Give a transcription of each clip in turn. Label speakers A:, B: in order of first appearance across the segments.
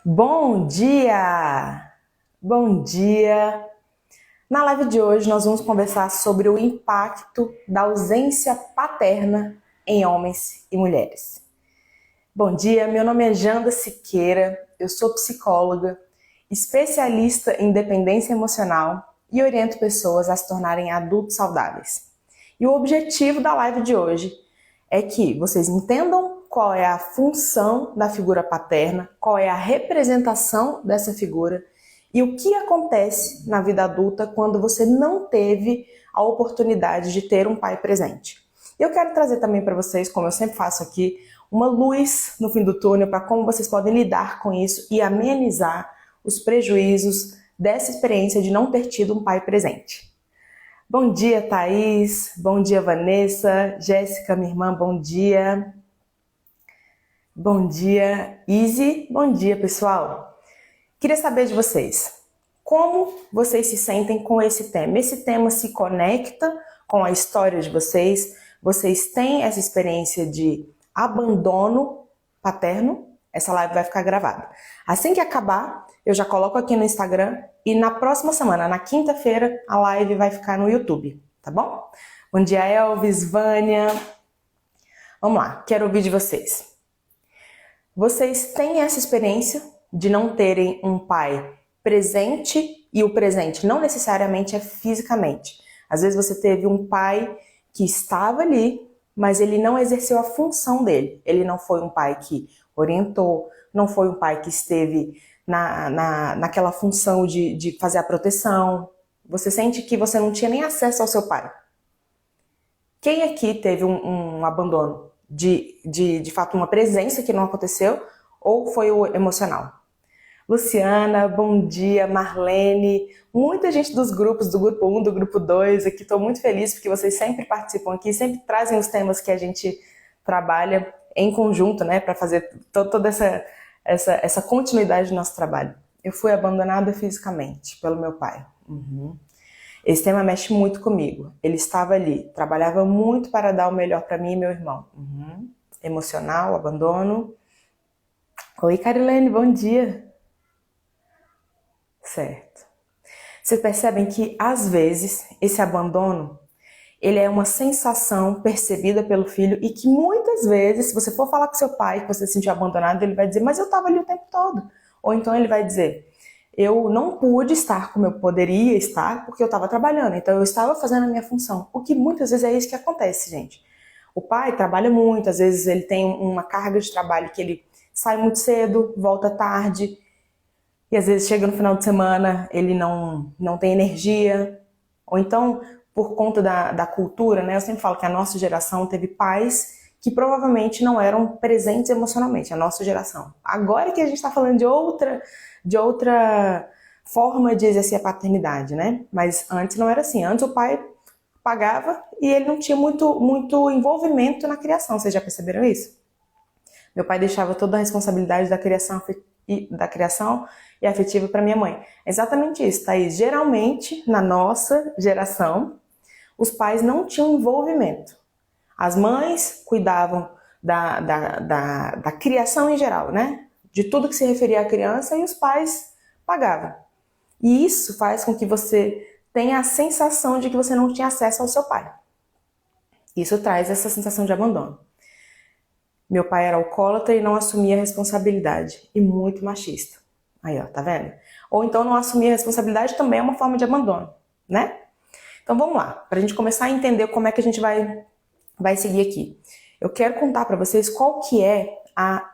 A: Bom dia! Bom dia! Na live de hoje nós vamos conversar sobre o impacto da ausência paterna em homens e mulheres. Bom dia, meu nome é Janda Siqueira, eu sou psicóloga, especialista em dependência emocional e oriento pessoas a se tornarem adultos saudáveis. E o objetivo da live de hoje é que vocês entendam qual é a função da figura paterna, qual é a representação dessa figura e o que acontece na vida adulta quando você não teve a oportunidade de ter um pai presente. Eu quero trazer também para vocês, como eu sempre faço aqui, uma luz no fim do túnel para como vocês podem lidar com isso e amenizar os prejuízos dessa experiência de não ter tido um pai presente. Bom dia, Thaís. Bom dia, Vanessa. Jéssica, minha irmã, bom dia. Bom dia, Izzy. Bom dia, pessoal. Queria saber de vocês, como vocês se sentem com esse tema? Esse tema se conecta com a história de vocês? Vocês têm essa experiência de abandono paterno? Essa live vai ficar gravada. Assim que acabar, eu já coloco aqui no Instagram e na próxima semana, na quinta-feira, a live vai ficar no YouTube, tá bom? Bom dia, Elvis, Vânia. Vamos lá, quero ouvir de vocês. Vocês têm essa experiência de não terem um pai presente, e o presente não necessariamente é fisicamente. Às vezes você teve um pai que estava ali, mas ele não exerceu a função dele. Ele não foi um pai que orientou, não foi um pai que esteve naquela função de fazer a proteção. Você sente que você não tinha nem acesso ao seu pai. Quem aqui teve um abandono de fato, uma presença que não aconteceu, ou foi o emocional? Luciana, bom dia. Marlene, muita gente dos grupos, do grupo 1, do grupo 2, aqui estou muito feliz porque vocês sempre participam aqui, sempre trazem os temas que a gente trabalha em conjunto, né, para fazer toda essa continuidade do nosso trabalho. Eu fui abandonada fisicamente pelo meu pai. Esse tema mexe muito comigo. Ele estava ali, trabalhava muito para dar o melhor para mim e meu irmão. Emocional, abandono. Oi, Carilene, bom dia. Certo. Vocês percebem que, às vezes, esse abandono, ele é uma sensação percebida pelo filho e que muitas vezes, se você for falar com seu pai que você se sentiu abandonado, ele vai dizer, mas eu estava ali o tempo todo. Ou então ele vai dizer, eu não pude estar como eu poderia estar porque eu estava trabalhando, então eu estava fazendo a minha função. O que muitas vezes é isso que acontece, gente. O pai trabalha muito, às vezes ele tem uma carga de trabalho que ele sai muito cedo, volta tarde, e às vezes chega no final de semana, ele não tem energia. Ou então, por conta da cultura, né? Eu sempre falo que a nossa geração teve pais que provavelmente não eram presentes emocionalmente, a nossa geração. Agora que a gente está falando de outra forma de exercer a paternidade, né? Mas antes não era assim. Antes o pai pagava e ele não tinha muito envolvimento na criação. Vocês já perceberam isso? Meu pai deixava toda a responsabilidade da criação e afetiva para minha mãe. É exatamente isso, Thaís. Geralmente, na nossa geração, os pais não tinham envolvimento. As mães cuidavam da criação em geral, né? De tudo que se referia à criança, e os pais pagavam. E isso faz com que você tenha a sensação de que você não tinha acesso ao seu pai. Isso traz essa sensação de abandono. Meu pai era alcoólatra e não assumia a responsabilidade. E muito machista. Aí, ó, tá vendo? Ou então não assumir a responsabilidade também é uma forma de abandono, né? Então vamos lá, pra gente começar a entender como é que a gente vai seguir aqui. Eu quero contar pra vocês qual que é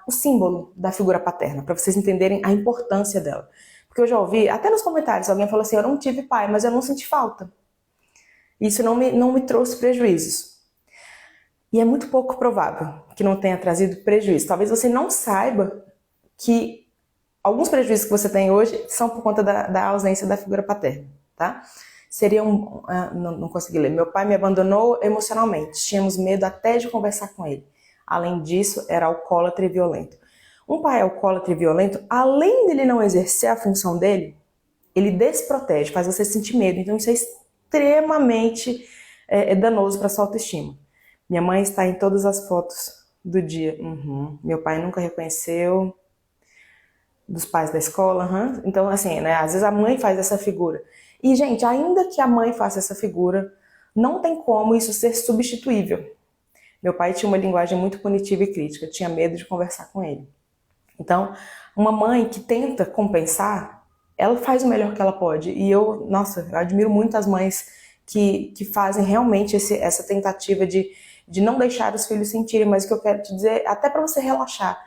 A: o símbolo da figura paterna, pra vocês entenderem a importância dela. Porque eu já ouvi, até nos comentários, alguém falou assim, eu não tive pai, mas eu não senti falta. Isso não me trouxe prejuízos. E é muito pouco provável que não tenha trazido prejuízo. Talvez você não saiba que alguns prejuízos que você tem hoje são por conta da ausência da figura paterna, tá? Seria não consegui ler. Meu pai me abandonou emocionalmente. Tínhamos medo até de conversar com ele. Além disso, era alcoólatra e violento. Um pai alcoólatra e violento, além dele não exercer a função dele, ele desprotege, faz você sentir medo. Então isso é extremamente danoso para sua autoestima. Minha mãe está em todas as fotos do dia. Meu pai nunca reconheceu. Dos pais da escola, então assim, né, às vezes a mãe faz essa figura. E, gente, ainda que a mãe faça essa figura, não tem como isso ser substituível. Meu pai tinha uma linguagem muito punitiva e crítica, tinha medo de conversar com ele. Então, uma mãe que tenta compensar, ela faz o melhor que ela pode. E nossa, eu admiro muito as mães que fazem realmente essa tentativa de não deixar os filhos sentirem. Mas o que eu quero te dizer, até para você relaxar,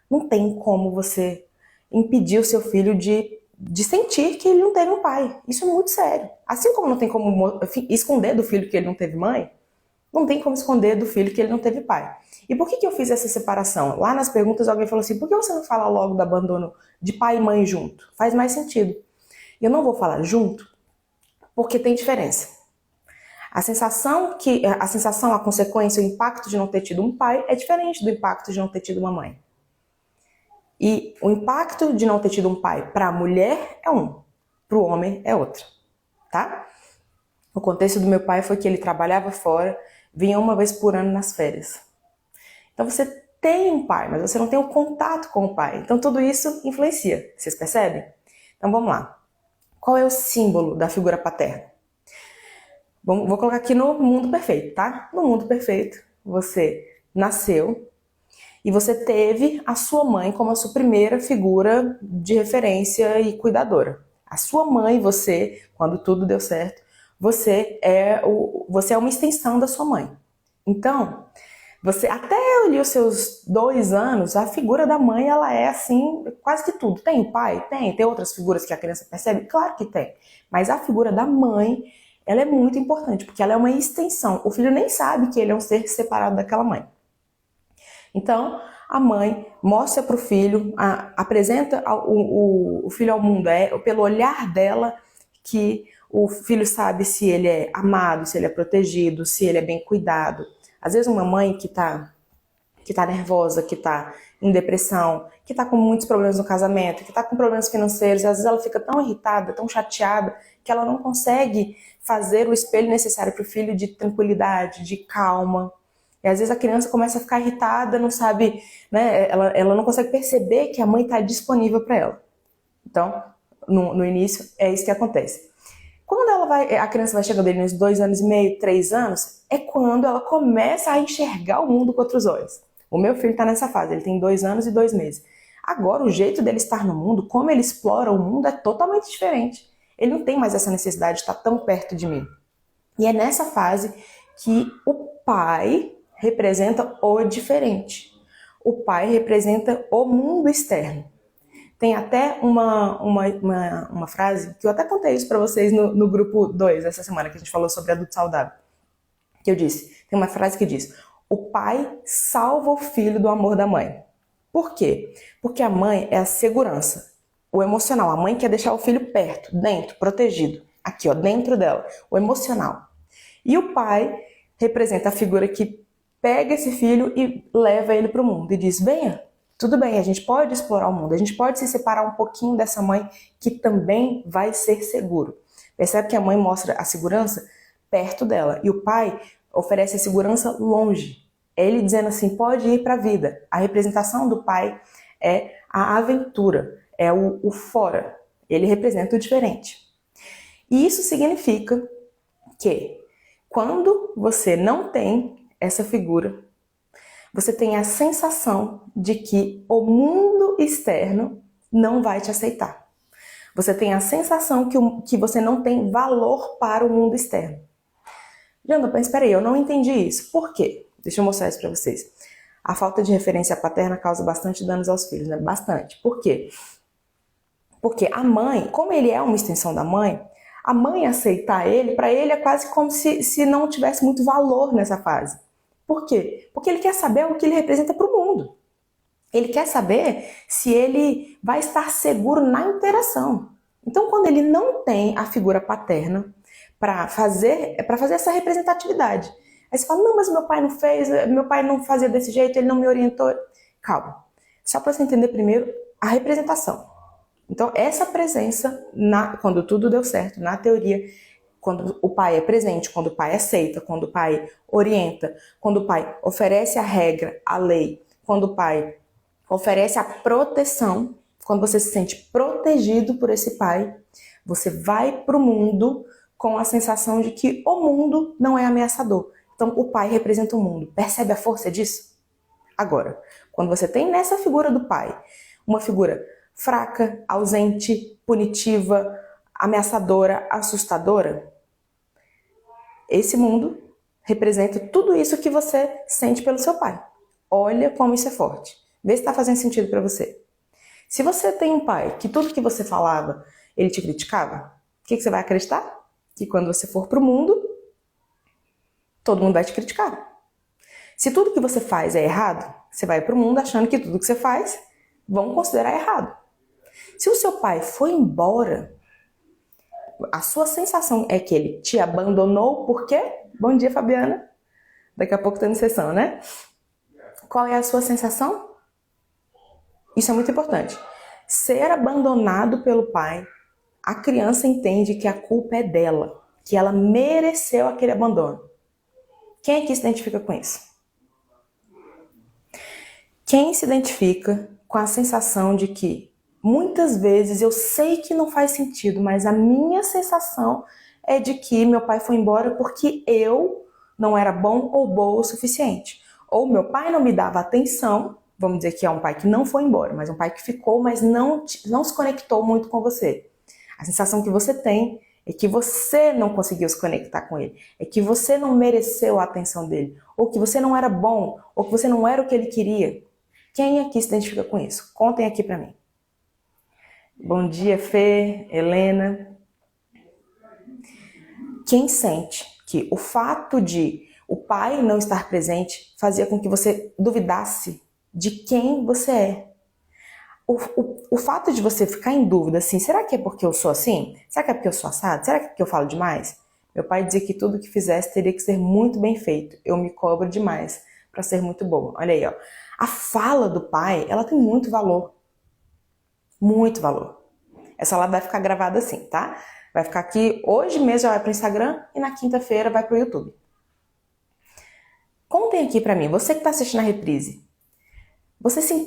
A: não tem como você impedir o seu filho de sentir que ele não teve um pai. Isso é muito sério. Assim como não tem como esconder do filho que ele não teve mãe, não tem como esconder do filho que ele não teve pai. E por que eu fiz essa separação? Lá nas perguntas alguém falou assim, por que você não fala logo do abandono de pai e mãe junto? Faz mais sentido. E eu não vou falar junto porque tem diferença. A sensação, a consequência, o impacto de não ter tido um pai é diferente do impacto de não ter tido uma mãe. E o impacto de não ter tido um pai para a mulher é um, para o homem é outro, tá? O contexto do meu pai foi que ele trabalhava fora, vinha uma vez por ano nas férias. Então você tem um pai, mas você não tem o contato com o pai. Então tudo isso influencia, vocês percebem? Então vamos lá. Qual é o símbolo da figura paterna? Vou colocar aqui no mundo perfeito, tá? No mundo perfeito, você nasceu e você teve a sua mãe como a sua primeira figura de referência e cuidadora. A sua mãe, você, quando tudo deu certo, você é uma extensão da sua mãe. Então, você até ali os seus 2 anos, a figura da mãe, ela é assim, quase que tudo. Tem o pai? Tem outras figuras que a criança percebe? Claro que tem. Mas a figura da mãe, ela é muito importante, porque ela é uma extensão. O filho nem sabe que ele é um ser separado daquela mãe. Então, a mãe mostra para o filho, apresenta o filho ao mundo, pelo olhar dela que o filho sabe se ele é amado, se ele é protegido, se ele é bem cuidado. Às vezes uma mãe que tá nervosa, que tá em depressão, que tá com muitos problemas no casamento, que tá com problemas financeiros, às vezes ela fica tão irritada, tão chateada, que ela não consegue fazer o espelho necessário para o filho de tranquilidade, de calma. E às vezes a criança começa a ficar irritada, não sabe, né? Ela não consegue perceber que a mãe está disponível para ela. Então, no início, é isso que acontece. Quando a criança vai chegando ali nos 2 anos e meio, 3 anos, é quando ela começa a enxergar o mundo com outros olhos. O meu filho está nessa fase, ele tem 2 anos e 2 meses. Agora, o jeito dele estar no mundo, como ele explora o mundo, é totalmente diferente. Ele não tem mais essa necessidade de estar tão perto de mim. E é nessa fase que o pai representa o diferente. O pai representa o mundo externo. Tem até uma frase, que eu até contei isso para vocês no grupo 2, essa semana, que a gente falou sobre adulto saudável. Que eu disse, tem uma frase que diz, o pai salva o filho do amor da mãe. Por quê? Porque a mãe é a segurança, o emocional. A mãe quer deixar o filho perto, dentro, protegido. Aqui, ó, dentro dela, o emocional. E o pai representa a figura que pega esse filho e leva ele para o mundo e diz, venha, tudo bem, a gente pode explorar o mundo, a gente pode se separar um pouquinho dessa mãe que também vai ser seguro. Percebe que a mãe mostra a segurança perto dela e o pai oferece a segurança longe. É ele dizendo assim, pode ir para a vida. A representação do pai é a aventura, é o fora. Ele representa o diferente. E isso significa que quando você não tem essa figura, você tem a sensação de que o mundo externo não vai te aceitar. Você tem a sensação que você não tem valor para o mundo externo. Janda, mas espera aí, eu não entendi isso. Por quê? Deixa eu mostrar isso para vocês. A falta de referência paterna causa bastante danos aos filhos, né? Bastante. Por quê? Porque a mãe, como ele é uma extensão da mãe, a mãe aceitar ele, para ele é quase como se não tivesse muito valor nessa fase. Por quê? Porque ele quer saber o que ele representa para o mundo. Ele quer saber se ele vai estar seguro na interação. Então, quando ele não tem a figura paterna para fazer essa representatividade, aí você fala, não, mas meu pai não fez, meu pai não fazia desse jeito, ele não me orientou. Calma. Só para você entender primeiro a representação. Então, essa presença, quando tudo deu certo, na teoria, quando o pai é presente, quando o pai aceita, quando o pai orienta, quando o pai oferece a regra, a lei, quando o pai oferece a proteção, quando você se sente protegido por esse pai, você vai para o mundo com a sensação de que o mundo não é ameaçador. Então, o pai representa o mundo. Percebe a força disso? Agora, quando você tem nessa figura do pai, uma figura fraca, ausente, punitiva, ameaçadora, assustadora, esse mundo representa tudo isso que você sente pelo seu pai. Olha como isso é forte. Vê se está fazendo sentido para você. Se você tem um pai que tudo que você falava, ele te criticava, o que você vai acreditar? Que quando você for pro mundo, todo mundo vai te criticar. Se tudo que você faz é errado, você vai pro mundo achando que tudo que você faz vão considerar errado. Se o seu pai foi embora, a sua sensação é que ele te abandonou, por quê? Bom dia, Fabiana. Daqui a pouco tendo sessão, né? Qual é a sua sensação? Isso é muito importante. Ser abandonado pelo pai, a criança entende que a culpa é dela, que ela mereceu aquele abandono. Quem aqui se identifica com isso? Quem se identifica com a sensação de que muitas vezes eu sei que não faz sentido, mas a minha sensação é de que meu pai foi embora porque eu não era bom ou boa o suficiente. Ou meu pai não me dava atenção, vamos dizer que é um pai que não foi embora, mas um pai que ficou, mas não se conectou muito com você. A sensação que você tem é que você não conseguiu se conectar com ele, é que você não mereceu a atenção dele, ou que você não era bom, ou que você não era o que ele queria. Quem aqui se identifica com isso? Contem aqui pra mim. Bom dia, Fê, Helena. Quem sente que o fato de o pai não estar presente fazia com que você duvidasse de quem você é? O fato de você ficar em dúvida assim, será que é porque eu sou assim? Será que é porque eu sou assado? Será que é porque eu falo demais? Meu pai dizia que tudo que fizesse teria que ser muito bem feito. Eu me cobro demais para ser muito boa. Olha aí, ó. A fala do pai, ela tem muito valor. Muito valor. Essa live vai ficar gravada assim, tá? Vai ficar aqui, hoje mesmo já vai pro Instagram e na quinta-feira vai pro YouTube. Contem aqui pra mim, você que tá assistindo a reprise.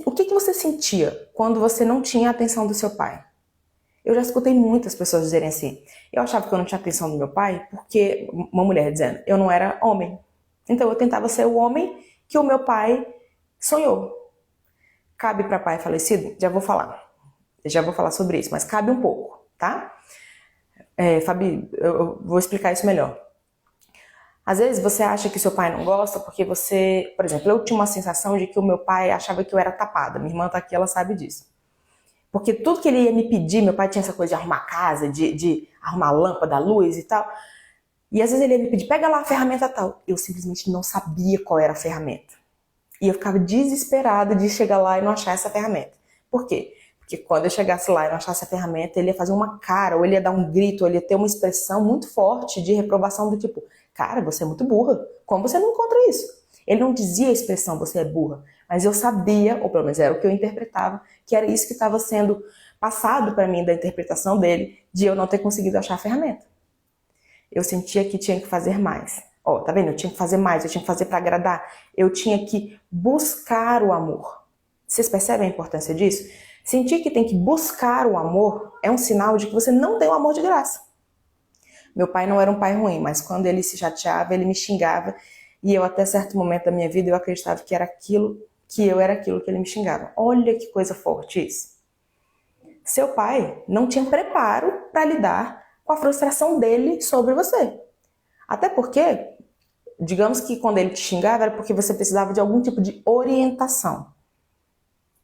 A: O que você sentia quando você não tinha a atenção do seu pai? Eu já escutei muitas pessoas dizerem assim, eu achava que eu não tinha atenção do meu pai porque, uma mulher dizendo, eu não era homem. Então eu tentava ser o homem que o meu pai sonhou. Cabe para pai falecido? Já vou falar sobre isso, mas cabe um pouco, tá? Fabi, eu vou explicar isso melhor. Às vezes você acha que seu pai não gosta porque você... Por exemplo, eu tinha uma sensação de que o meu pai achava que eu era tapada. Minha irmã tá aqui, ela sabe disso. Porque tudo que ele ia me pedir, meu pai tinha essa coisa de arrumar casa, de arrumar a lâmpada, a luz e tal. E às vezes ele ia me pedir, pega lá a ferramenta tal. Eu simplesmente não sabia qual era a ferramenta. E eu ficava desesperada de chegar lá e não achar essa ferramenta. Por quê? Porque quando eu chegasse lá e não achasse a ferramenta, ele ia fazer uma cara, ou ele ia dar um grito, ou ele ia ter uma expressão muito forte de reprovação do tipo, cara, você é muito burra. Como você não encontra isso? Ele não dizia a expressão, você é burra. Mas eu sabia, ou pelo menos era o que eu interpretava, que era isso que estava sendo passado para mim da interpretação dele, de eu não ter conseguido achar a ferramenta. Eu sentia que tinha que fazer mais. Ó, tá vendo? Eu tinha que fazer mais, eu tinha que fazer para agradar. Eu tinha que buscar o amor. Vocês percebem a importância disso? Sentir que tem que buscar o amor é um sinal de que você não tem o amor de graça. Meu pai não era um pai ruim, mas quando ele se chateava, ele me xingava. E eu, até certo momento da minha vida, eu acreditava que eu era aquilo que ele me xingava. Olha que coisa forte isso. Seu pai não tinha preparo para lidar com a frustração dele sobre você. Até porque, digamos que quando ele te xingava era porque você precisava de algum tipo de orientação.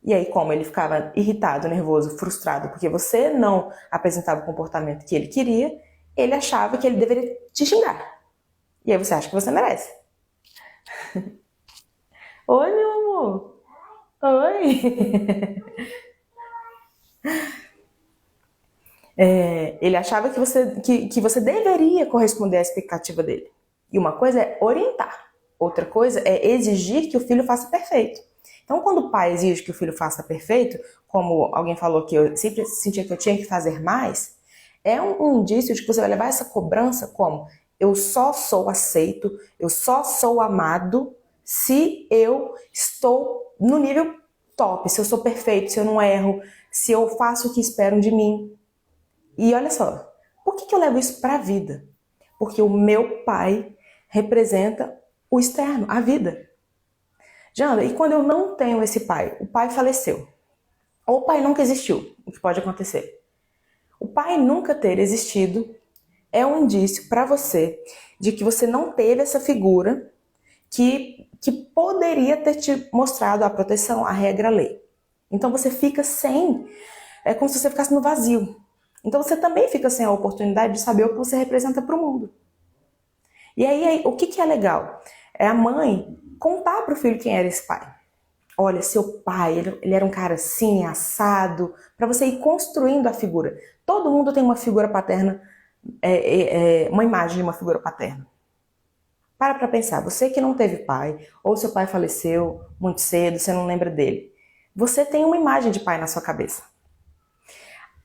A: E aí, como ele ficava irritado, nervoso, frustrado, porque você não apresentava o comportamento que ele queria, ele achava que ele deveria te xingar. E aí você acha que você merece. Oi, meu amor. Oi. Ele achava que você deveria corresponder à expectativa dele. E uma coisa é orientar. Outra coisa é exigir que o filho faça perfeito. Então, quando o pai exige que o filho faça perfeito, como alguém falou que eu sempre sentia que eu tinha que fazer mais, é um indício de que você vai levar essa cobrança como eu só sou aceito, eu só sou amado se eu estou no nível top, se eu sou perfeito, se eu não erro, se eu faço o que esperam de mim. E olha só, por que eu levo isso para a vida? Porque o meu pai representa o externo, a vida. Janda, e quando eu não tenho esse pai? O pai faleceu. Ou o pai nunca existiu, o que pode acontecer. O pai nunca ter existido é um indício para você de que você não teve essa figura que poderia ter te mostrado a proteção, a regra, a lei. Então você fica sem, é como se você ficasse no vazio. Então você também fica sem a oportunidade de saber o que você representa para o mundo. E aí, o que é legal? É a mãe contar para o filho quem era esse pai. Olha, seu pai, ele era um cara assim, assado, para você ir construindo a figura. Todo mundo tem uma figura paterna, uma imagem de uma figura paterna. Para pensar, você que não teve pai, ou seu pai faleceu muito cedo, você não lembra dele. Você tem uma imagem de pai na sua cabeça.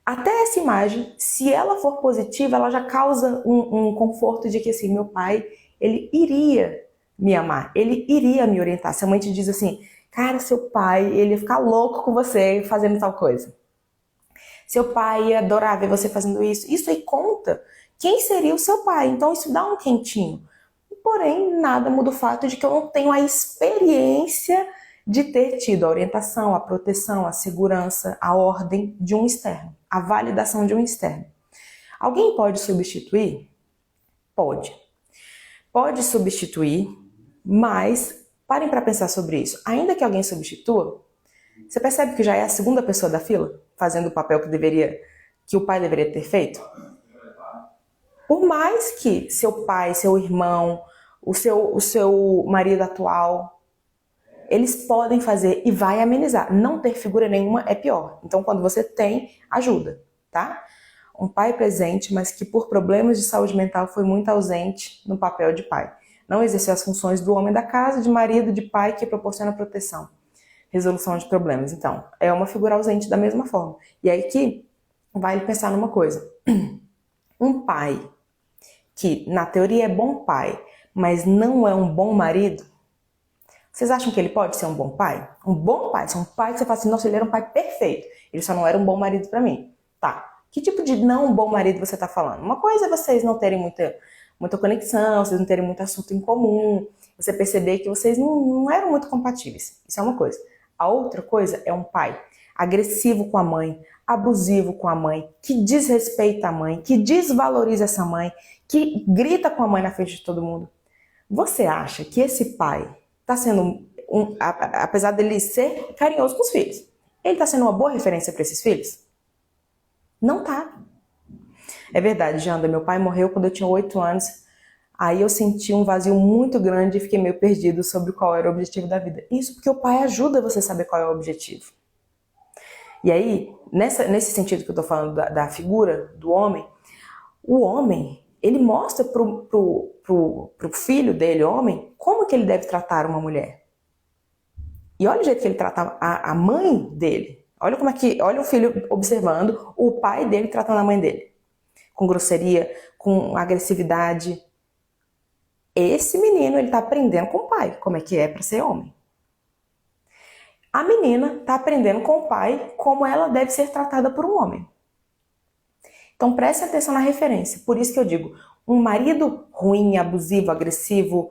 A: Até essa imagem, se ela for positiva, ela já causa um conforto de que assim, meu pai, ele iria me amar, ele iria me orientar. Se a mãe te diz assim, cara, seu pai, ele ia ficar louco com você fazendo tal coisa. Seu pai ia adorar ver você fazendo isso. Isso aí conta quem seria o seu pai. Então isso dá um quentinho. Porém, nada muda o fato de que eu não tenho a experiência de ter tido a orientação, a proteção, a segurança, a ordem de um externo, a validação de um externo. Alguém pode substituir? Pode. Pode substituir, mas parem para pensar sobre isso. Ainda que alguém substitua, você percebe que já é a segunda pessoa da fila fazendo o papel que o pai deveria ter feito? Por mais que seu pai, seu irmão, o seu marido atual, eles podem fazer e vai amenizar. Não ter figura nenhuma é pior. Então, quando você tem, ajuda, tá? Um pai presente, mas que por problemas de saúde mental foi muito ausente no papel de pai. Não exerceu as funções do homem da casa, de marido, de pai, que proporciona proteção, resolução de problemas. Então, é uma figura ausente da mesma forma. E aí que vale pensar numa coisa. Um pai que, na teoria, é bom pai, mas não é um bom marido, vocês acham que ele pode ser um bom pai? Um bom pai, se é um pai que você fala assim, nossa, ele era um pai perfeito, ele só não era um bom marido pra mim. Tá, que tipo de não bom marido você tá falando? Uma coisa é vocês não terem muita conexão, vocês não terem muito assunto em comum, você perceber que vocês não eram muito compatíveis. Isso é uma coisa. A outra coisa é um pai agressivo com a mãe, abusivo com a mãe, que desrespeita a mãe, que desvaloriza essa mãe, que grita com a mãe na frente de todo mundo. Você acha que esse pai está sendo, apesar dele ser carinhoso com os filhos, ele está sendo uma boa referência para esses filhos? Não tá. É verdade, Janda, meu pai morreu quando eu tinha 8 anos, aí eu senti um vazio muito grande e fiquei meio perdido sobre qual era o objetivo da vida. Isso porque o pai ajuda você a saber qual é o objetivo. E aí, nesse sentido que eu tô falando da figura do homem, o homem, ele mostra pro filho dele, homem, como que ele deve tratar uma mulher. E olha o jeito que ele trata a mãe dele. Olha o filho observando o pai dele tratando a mãe dele. Com grosseria, com agressividade. Esse menino, ele tá aprendendo com o pai como é que é para ser homem. A menina tá aprendendo com o pai como ela deve ser tratada por um homem. Então preste atenção na referência. Por isso que eu digo, um marido ruim, abusivo, agressivo,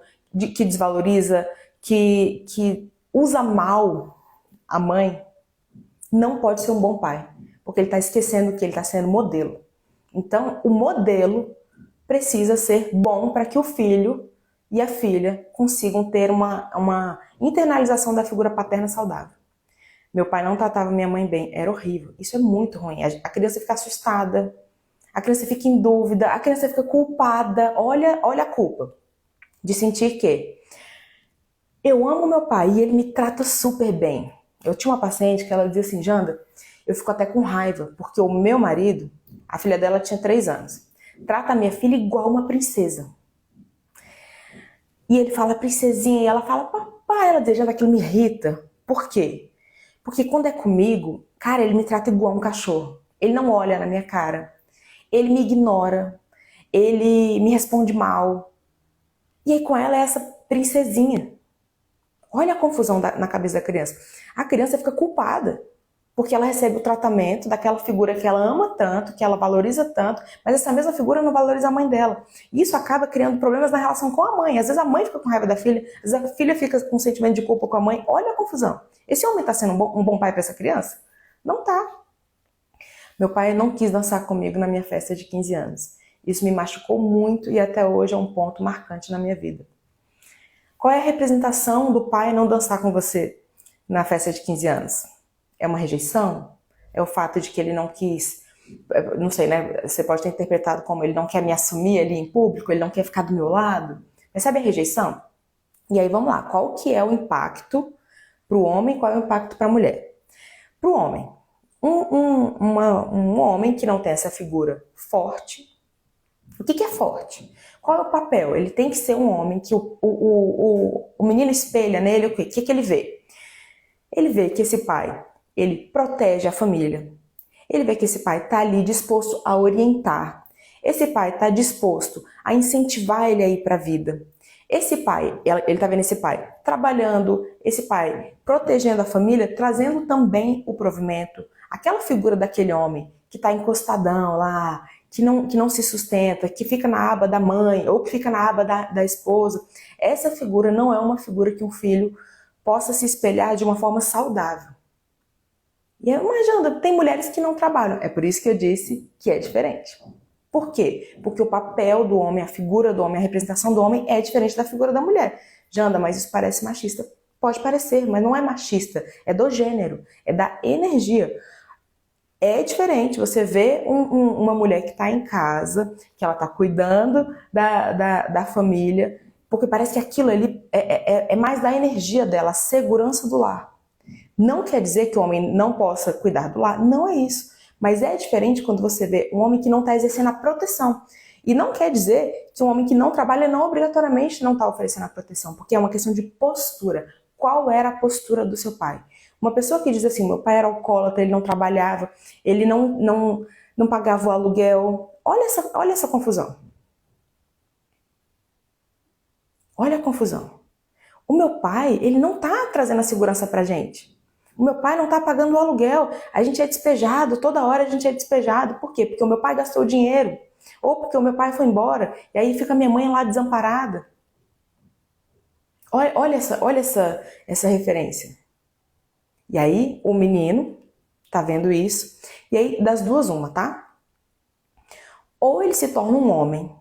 A: que desvaloriza, que usa mal a mãe, não pode ser um bom pai. Porque ele está esquecendo que ele está sendo modelo. Então o modelo precisa ser bom para que o filho e a filha consigam ter uma internalização da figura paterna saudável. Meu pai não tratava minha mãe bem, era horrível. Isso é muito ruim. A criança fica assustada, a criança fica em dúvida, a criança fica culpada. Olha a culpa de sentir que eu amo meu pai e ele me trata super bem. Eu tinha uma paciente que ela dizia assim, Janda, eu fico até com raiva, porque o meu marido, a filha dela tinha 3 anos, trata a minha filha igual uma princesa. E ele fala princesinha e ela fala papai, ela diz, Janda, aquilo me irrita. Por quê? Porque quando é comigo, cara, ele me trata igual um cachorro. Ele não olha na minha cara. Ele me ignora. Ele me responde mal. E aí com ela é essa princesinha. Olha a confusão na cabeça da criança. A criança fica culpada. porque ela recebe o tratamento daquela figura que ela ama tanto, que ela valoriza tanto, mas essa mesma figura não valoriza a mãe dela. E isso acaba criando problemas na relação com a mãe. Às vezes a mãe fica com raiva da filha, às vezes a filha fica com sentimento de culpa com a mãe. Olha a confusão. Esse homem está sendo um bom pai para essa criança? Não tá. Meu pai não quis dançar comigo na minha festa de 15 anos. Isso me machucou muito e até hoje é um ponto marcante na minha vida. Qual é a representação do pai não dançar com você na festa de 15 anos? É uma rejeição? É o fato de que ele não quis, não sei, né? Você pode ter interpretado como ele não quer me assumir ali em público, ele não quer ficar do meu lado. Mas sabe a rejeição? E aí vamos lá, qual que é o impacto para o homem e qual é o impacto para a mulher? Para o homem, um homem que não tem essa figura forte, o que é forte? Qual é o papel? Ele tem que ser um homem que o menino espelha nele o quê? O que ele vê? Ele vê que esse pai, ele protege a família. Ele vê que esse pai está ali disposto a orientar. Esse pai está disposto a incentivar ele a ir para a vida. Esse pai, ele está vendo esse pai trabalhando, esse pai protegendo a família, trazendo também o provimento. Aquela figura daquele homem que está encostadão lá, que não se sustenta, que fica na aba da mãe ou que fica na aba da esposa. Essa figura não é uma figura que um filho possa se espelhar de uma forma saudável. E imagina, tem mulheres que não trabalham. É por isso que eu disse que é diferente. Por quê? Porque o papel do homem, a figura do homem, a representação do homem é diferente da figura da mulher. Janda, mas isso parece machista. Pode parecer, mas não é machista. É do gênero, é da energia. É diferente você vê uma mulher que está em casa, que ela está cuidando da família, porque parece que aquilo ali é mais da energia dela, a segurança do lar. Não quer dizer que o homem não possa cuidar do lar, não é isso. Mas é diferente quando você vê um homem que não está exercendo a proteção. E não quer dizer que um homem que não trabalha não obrigatoriamente não está oferecendo a proteção, porque é uma questão de postura. Qual era a postura do seu pai? Uma pessoa que diz assim, meu pai era alcoólatra, ele não trabalhava, ele não pagava o aluguel. Olha essa confusão. Olha a confusão. O meu pai, ele não está trazendo a segurança pra gente. O meu pai não está pagando o aluguel. A gente é despejado, toda hora a gente é despejado. Por quê? Porque o meu pai gastou dinheiro. Ou porque o meu pai foi embora e aí fica minha mãe lá desamparada. Olha essa referência. E aí o menino tá vendo isso. E aí das duas uma, tá? Ou ele se torna um homem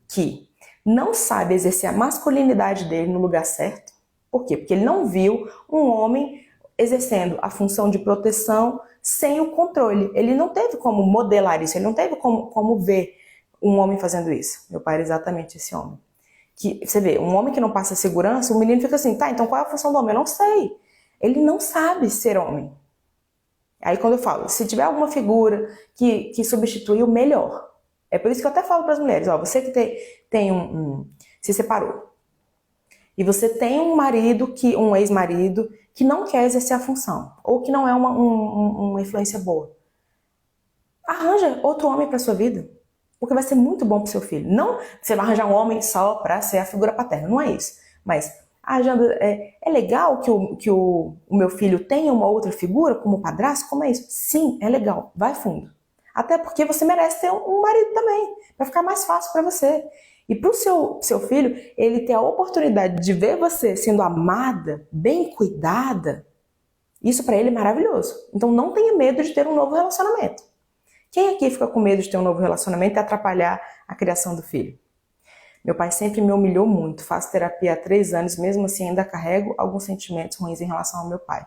A: que não sabe exercer a masculinidade dele no lugar certo. Por quê? Porque ele não viu um homem exercendo a função de proteção sem o controle. Ele não teve como modelar isso, ele não teve como ver um homem fazendo isso. Meu pai era exatamente esse homem. Que, você vê, um homem que não passa segurança, o menino fica assim, tá, então qual é a função do homem? Eu não sei. Ele não sabe ser homem. Aí quando eu falo, se tiver alguma figura que substitui o melhor. É por isso que eu até falo para as mulheres, ó, você que se separou, e você tem um marido, um ex-marido, que não quer exercer a função, ou que não é uma influência boa. Arranja outro homem para sua vida, porque vai ser muito bom para seu filho. Não você vai arranjar um homem só para ser a figura paterna, não é isso. Mas, Janda, é legal que o meu filho tenha uma outra figura como padrasto? Como é isso? Sim, é legal, vai fundo. Até porque você merece ter um marido também, para ficar mais fácil para você. E para o seu filho, ele ter a oportunidade de ver você sendo amada, bem cuidada, isso para ele é maravilhoso. Então não tenha medo de ter um novo relacionamento. Quem aqui fica com medo de ter um novo relacionamento e atrapalhar a criação do filho? Meu pai sempre me humilhou muito. Faço terapia há 3 anos, mesmo assim ainda carrego alguns sentimentos ruins em relação ao meu pai.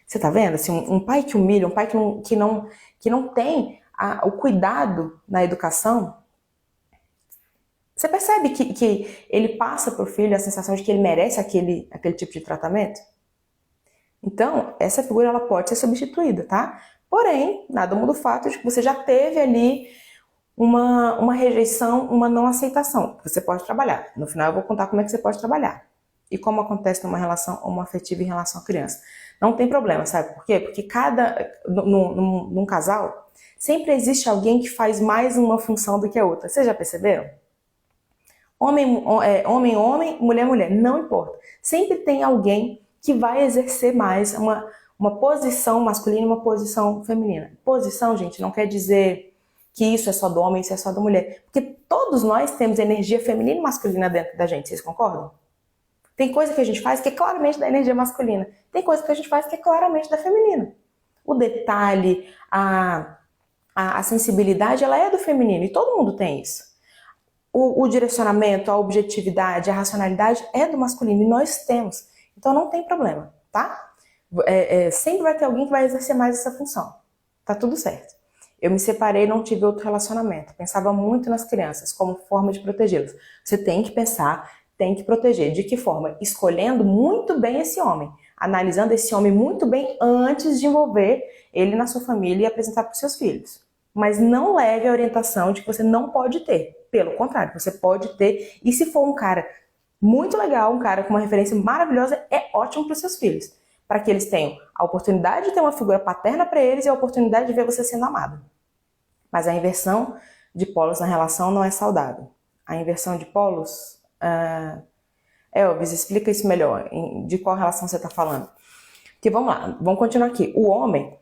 A: Você tá vendo? Assim, um pai que humilha, um pai que não tem o cuidado na educação. Você percebe que ele passa para o filho a sensação de que ele merece aquele tipo de tratamento? Então, essa figura ela pode ser substituída, tá? Porém, nada muda o fato de que você já teve ali uma rejeição, uma não aceitação. Você pode trabalhar. No final eu vou contar como é que você pode trabalhar. E como acontece numa relação homoafetiva em relação à criança. Não tem problema, sabe por quê? Porque num casal, sempre existe alguém que faz mais uma função do que a outra. Vocês já perceberam? Homem, mulher, mulher, não importa. Sempre tem alguém que vai exercer mais uma posição masculina e uma posição feminina. Posição, gente, não quer dizer que isso é só do homem, isso é só da mulher. Porque todos nós temos energia feminina e masculina dentro da gente, vocês concordam? Tem coisa que a gente faz que é claramente da energia masculina. Tem coisa que a gente faz que é claramente da feminina. O detalhe, a sensibilidade, ela é do feminino e todo mundo tem isso. O direcionamento, a objetividade, a racionalidade é do masculino e nós temos. Então não tem problema, tá? Sempre vai ter alguém que vai exercer mais essa função. Tá tudo certo. Eu me separei e não tive outro relacionamento. Pensava muito nas crianças como forma de protegê-las. Você tem que pensar, tem que proteger. De que forma? Escolhendo muito bem esse homem. Analisando esse homem muito bem antes de envolver ele na sua família e apresentar para os seus filhos. Mas não leve a orientação de que você não pode ter. Pelo contrário, você pode ter. E se for um cara muito legal, um cara com uma referência maravilhosa, é ótimo para os seus filhos. Para que eles tenham a oportunidade de ter uma figura paterna para eles e a oportunidade de ver você sendo amado. Mas a inversão de polos na relação não é saudável. A inversão de polos... Elvis, explica isso melhor. De qual relação você está falando? Porque vamos lá, vamos continuar aqui. O homem,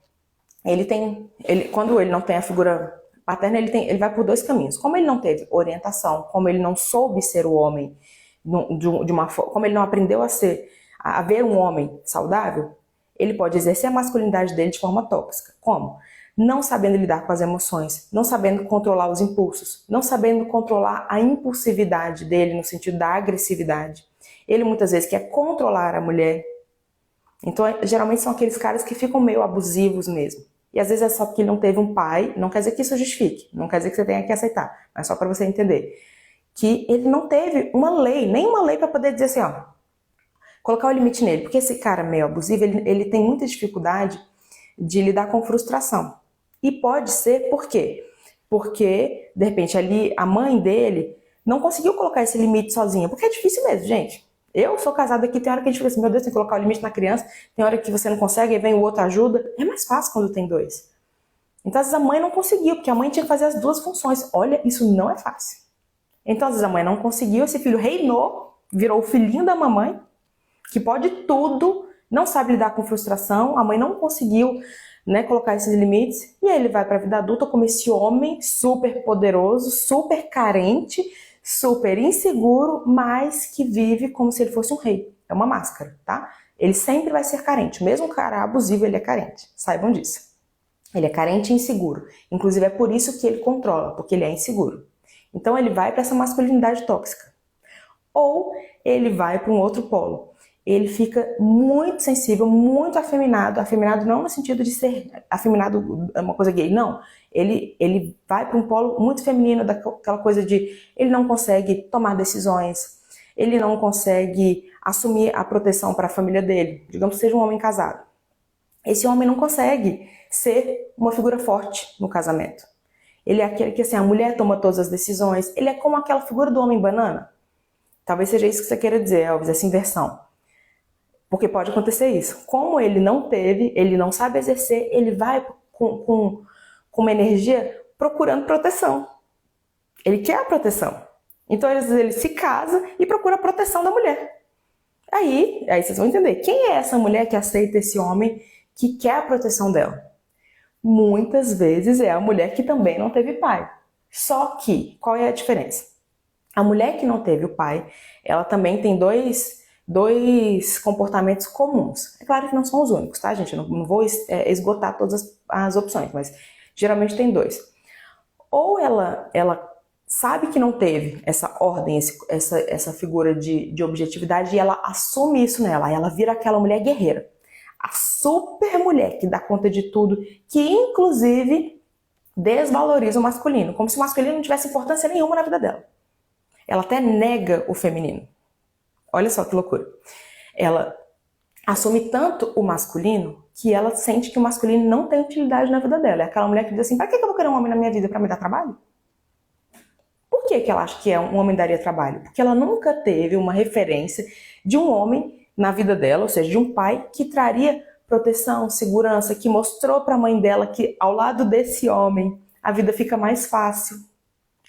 A: quando ele não tem a figura paterna, ele vai por dois caminhos. Como ele não teve orientação, como ele não soube ser o homem, como ele não aprendeu a ver um homem saudável, ele pode exercer a masculinidade dele de forma tóxica. Como? Não sabendo lidar com as emoções, não sabendo controlar os impulsos, não sabendo controlar a impulsividade dele no sentido da agressividade. Ele muitas vezes quer controlar a mulher. Então, geralmente são aqueles caras que ficam meio abusivos mesmo. E às vezes é só porque ele não teve um pai, não quer dizer que isso justifique, não quer dizer que você tenha que aceitar, mas só para você entender que ele não teve uma lei, nenhuma lei para poder dizer assim, ó, colocar o limite nele. Porque esse cara meio abusivo, ele tem muita dificuldade de lidar com frustração. E pode ser por quê? Porque, de repente, ali a mãe dele não conseguiu colocar esse limite sozinha. Porque é difícil mesmo, gente. Eu sou casada aqui, tem hora que a gente fica assim, meu Deus, tem que colocar o limite na criança, tem hora que você não consegue, aí vem o outro ajuda. É mais fácil quando tem dois. Então, às vezes a mãe não conseguiu, porque a mãe tinha que fazer as duas funções. Olha, isso não é fácil. Então, às vezes a mãe não conseguiu, esse filho reinou, virou o filhinho da mamãe, que pode tudo, não sabe lidar com frustração, a mãe não conseguiu, né, colocar esses limites, e aí ele vai para a vida adulta como esse homem super poderoso, super carente, super inseguro, mas que vive como se ele fosse um rei. É uma máscara, tá? Ele sempre vai ser carente. Mesmo o cara abusivo, ele é carente. Saibam disso. Ele é carente e inseguro. Inclusive é por isso que ele controla, porque ele é inseguro. Então ele vai para essa masculinidade tóxica. Ou ele vai para um outro polo. Ele fica muito sensível, muito afeminado. Afeminado não no sentido de ser afeminado uma coisa gay, não. Ele vai para um polo muito feminino, daquela coisa de ele não consegue tomar decisões, ele não consegue assumir a proteção para a família dele. Digamos que seja um homem casado. Esse homem não consegue ser uma figura forte no casamento. Ele é aquele que assim, a mulher toma todas as decisões. Ele é como aquela figura do homem banana. Talvez seja isso que você queira dizer, Elvis, essa inversão. Porque pode acontecer isso. Como ele não teve, ele não sabe exercer, ele vai com uma energia procurando proteção. Ele quer a proteção. Então, às vezes, ele se casa e procura a proteção da mulher. Aí vocês vão entender. Quem é essa mulher que aceita esse homem que quer a proteção dela? Muitas vezes é a mulher que também não teve pai. Só que, qual é a diferença? A mulher que não teve o pai, ela também tem dois comportamentos comuns. É claro que não são os únicos, tá, gente? Eu não vou esgotar todas as opções, mas geralmente tem dois. Ou ela sabe que não teve essa ordem, essa figura de objetividade e ela assume isso nela. Aí ela vira aquela mulher guerreira. A super mulher que dá conta de tudo, que inclusive desvaloriza o masculino, como se o masculino não tivesse importância nenhuma na vida dela. Ela até nega o feminino. Olha só que loucura. Ela assume tanto o masculino que ela sente que o masculino não tem utilidade na vida dela. É aquela mulher que diz assim, para que eu vou querer um homem na minha vida? Para me dar trabalho? Por que ela acha que um homem daria trabalho? Porque ela nunca teve uma referência de um homem na vida dela, ou seja, de um pai que traria proteção, segurança, que mostrou para a mãe dela que ao lado desse homem a vida fica mais fácil.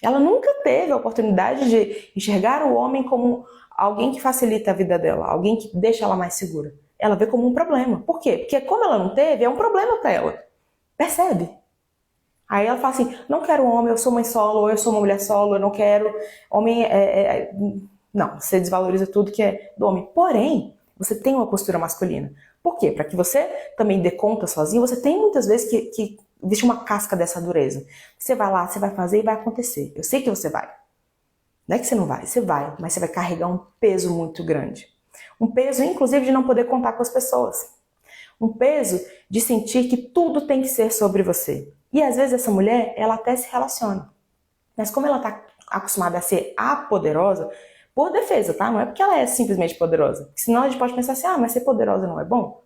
A: Ela nunca teve a oportunidade de enxergar o homem como alguém que facilita a vida dela, alguém que deixa ela mais segura. ela vê como um problema. Por quê? Porque como ela não teve, é um problema para ela. Percebe? Aí ela fala assim, não quero homem, eu sou mãe solo, ou eu sou uma mulher solo, eu não quero homem... Não, você desvaloriza tudo que é do homem. Porém, você tem uma postura masculina. Por quê? Para que você também dê conta sozinho, você tem muitas vezes que vestir uma casca dessa dureza. Você vai lá, você vai fazer e vai acontecer. Eu sei que você vai. Não é que você vai, mas você vai carregar um peso muito grande. Um peso, inclusive, de não poder contar com as pessoas. Um peso de sentir que tudo tem que ser sobre você. E às vezes essa mulher, ela até se relaciona. Mas como ela está acostumada a ser a poderosa, por defesa, tá? Não é porque ela é simplesmente poderosa. Porque senão a gente pode pensar assim, mas ser poderosa não é bom?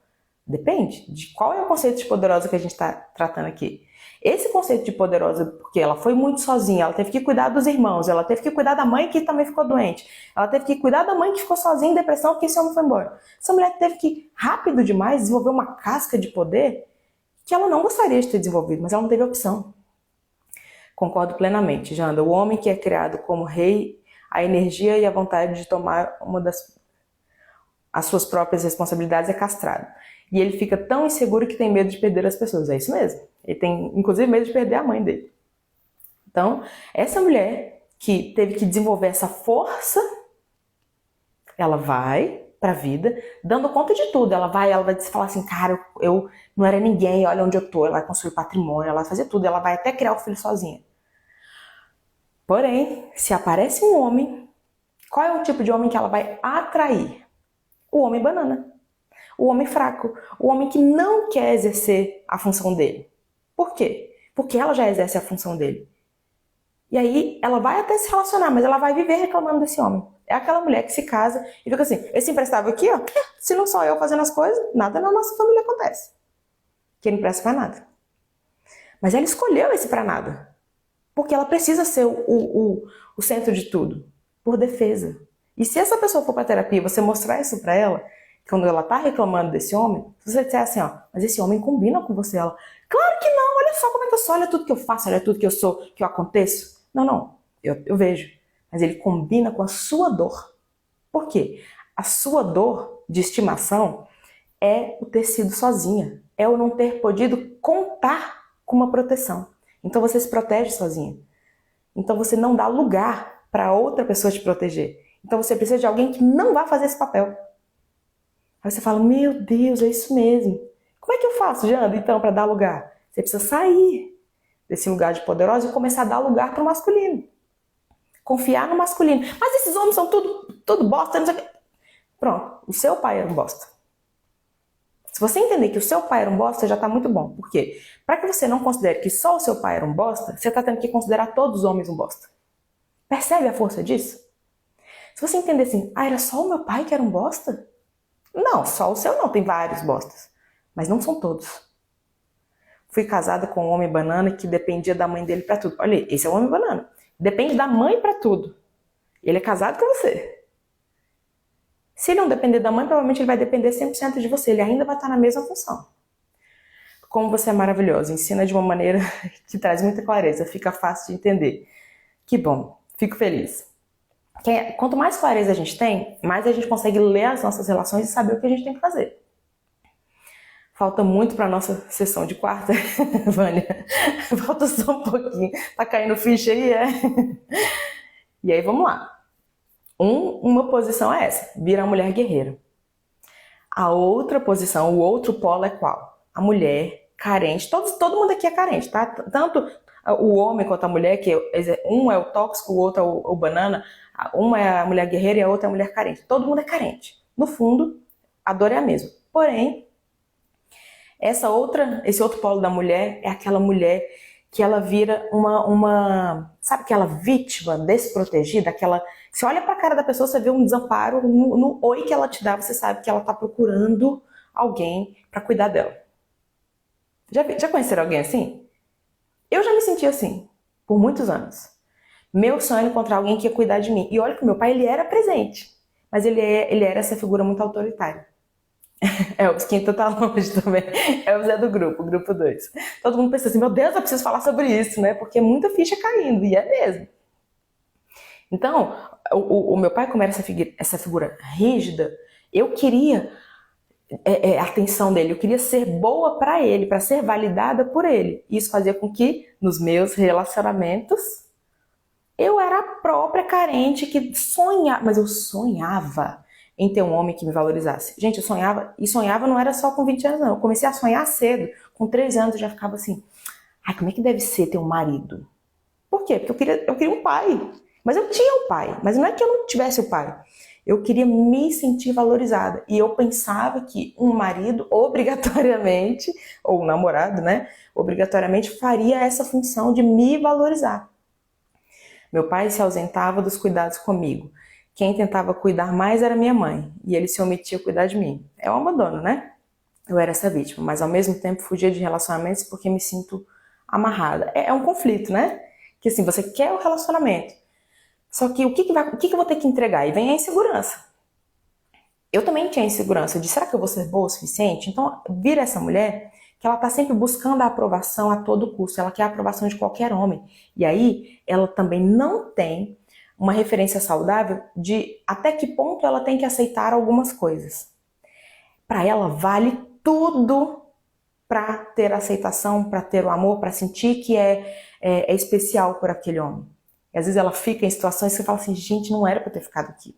A: Depende de qual é o conceito de poderosa que a gente está tratando aqui. Esse conceito de poderosa, porque ela foi muito sozinha, ela teve que cuidar dos irmãos, ela teve que cuidar da mãe que também ficou doente, ela teve que cuidar da mãe que ficou sozinha em depressão porque esse homem foi embora. Essa mulher teve que, rápido demais, desenvolver uma casca de poder que ela não gostaria de ter desenvolvido, mas ela não teve opção. Concordo plenamente, Janda. O homem que é criado como rei, a energia e a vontade de tomar as suas próprias responsabilidades é castrado. E ele fica tão inseguro que tem medo de perder as pessoas. É isso mesmo. Ele tem, inclusive, medo de perder a mãe dele. Então, essa mulher que teve que desenvolver essa força, ela vai pra vida dando conta de tudo. Ela vai falar assim, cara, eu não era ninguém, olha onde eu tô. Ela vai construir patrimônio, ela vai fazer tudo. Ela vai até criar o filho sozinha. Porém, se aparece um homem, qual é o tipo de homem que ela vai atrair? O homem banana. O homem fraco, o homem que não quer exercer a função dele. Por quê? Porque ela já exerce a função dele. E aí ela vai até se relacionar, mas ela vai viver reclamando desse homem. É aquela mulher que se casa e fica assim, esse imprestável aqui, ó, se não sou eu fazendo as coisas, nada na nossa família acontece. Que ele não presta pra nada. Mas ela escolheu esse pra nada. Porque ela precisa ser o centro de tudo. Por defesa. E se essa pessoa for pra terapia e você mostrar isso pra ela, quando ela tá reclamando desse homem, se você disser assim, mas esse homem combina com você, ela, claro que não, olha só como é que eu sou, olha tudo que eu faço, olha tudo que eu sou, que eu aconteço. Não, eu vejo. Mas ele combina com a sua dor. Por quê? A sua dor de estimação é o ter sido sozinha, é o não ter podido contar com uma proteção. Então você se protege sozinha. Então você não dá lugar para outra pessoa te proteger. Então você precisa de alguém que não vá fazer esse papel. Aí você fala, meu Deus, é isso mesmo. Como é que eu faço, Janda, então, para dar lugar? Você precisa sair desse lugar de poderosa e começar a dar lugar para o masculino. Confiar no masculino. Mas esses homens são tudo bosta, não sei o quê. Pronto, o seu pai era um bosta. Se você entender que o seu pai era um bosta, já está muito bom. Por quê? Para que você não considere que só o seu pai era um bosta, você está tendo que considerar todos os homens um bosta. Percebe a força disso? Se você entender assim, era só o meu pai que era um bosta? Não, só o seu não, tem vários bostas. Mas não são todos. Fui casada com um homem banana que dependia da mãe dele pra tudo. Olha, esse é o homem banana. Depende da mãe pra tudo. Ele é casado com você. Se ele não depender da mãe, provavelmente ele vai depender 100% de você. Ele ainda vai estar na mesma função. Como você é maravilhosa. Ensina de uma maneira que traz muita clareza. Fica fácil de entender. Que bom. Fico feliz. Quanto mais clareza a gente tem, mais a gente consegue ler as nossas relações e saber o que a gente tem que fazer. Falta muito para nossa sessão de quarta, Vânia. Falta só um pouquinho. Tá caindo ficha aí, é? E aí, vamos lá. Uma posição é essa, vira a mulher guerreira. A outra posição, o outro polo é qual? A mulher carente. Todo mundo aqui é carente, tá? Tanto o homem quanto a mulher, que um é o tóxico, o outro é o banana. Uma é a mulher guerreira e a outra é a mulher carente. Todo mundo é carente. No fundo, a dor é a mesma. Porém, esse outro polo da mulher é aquela mulher que ela vira sabe aquela vítima desprotegida, você olha pra cara da pessoa, você vê um desamparo, no oi que ela te dá, você sabe que ela tá procurando alguém pra cuidar dela. Já conheceram alguém assim? Eu já me senti assim, por muitos anos. Meu sonho era encontrar alguém que ia cuidar de mim. E olha que o meu pai, ele era presente, mas ele era essa figura muito autoritária. Elvis, quem tá longe também. Elvis é do grupo 2. Todo mundo pensa assim, meu Deus, eu preciso falar sobre isso, né? Porque é muita ficha caindo, e é mesmo. Então, o meu pai, como era essa figura rígida, eu queria a atenção dele, eu queria ser boa para ele, para ser validada por ele. Isso fazia com que, nos meus relacionamentos, eu era a própria carente que sonhava, mas eu sonhava em ter um homem que me valorizasse. Gente, eu sonhava, e sonhava não era só com 20 anos, não. Eu comecei a sonhar cedo. Com 3 anos eu já ficava assim, ai, como é que deve ser ter um marido? Por quê? Porque eu queria um pai. Mas eu tinha um pai. Mas não é que eu não tivesse o pai. Eu queria me sentir valorizada. E eu pensava que um marido, obrigatoriamente, ou um namorado, né? Obrigatoriamente faria essa função de me valorizar. Meu pai se ausentava dos cuidados comigo. Quem tentava cuidar mais era minha mãe. E ele se omitia a cuidar de mim. É um abandono, né? Eu era essa vítima. Mas ao mesmo tempo fugia de relacionamentos porque me sinto amarrada. É um conflito, né? Que assim, você quer o relacionamento. Só que o que eu vou ter que entregar? E vem a insegurança. Eu também tinha insegurança de, será que eu vou ser boa o suficiente? Então, vira essa mulher que ela tá sempre buscando a aprovação a todo custo. Ela quer a aprovação de qualquer homem. E aí, ela também não tem uma referência saudável de até que ponto ela tem que aceitar algumas coisas. Para ela, vale tudo para ter aceitação, para ter o amor, para sentir que é especial por aquele homem. E às vezes ela fica em situações que você fala assim, gente, não era para ter ficado aqui.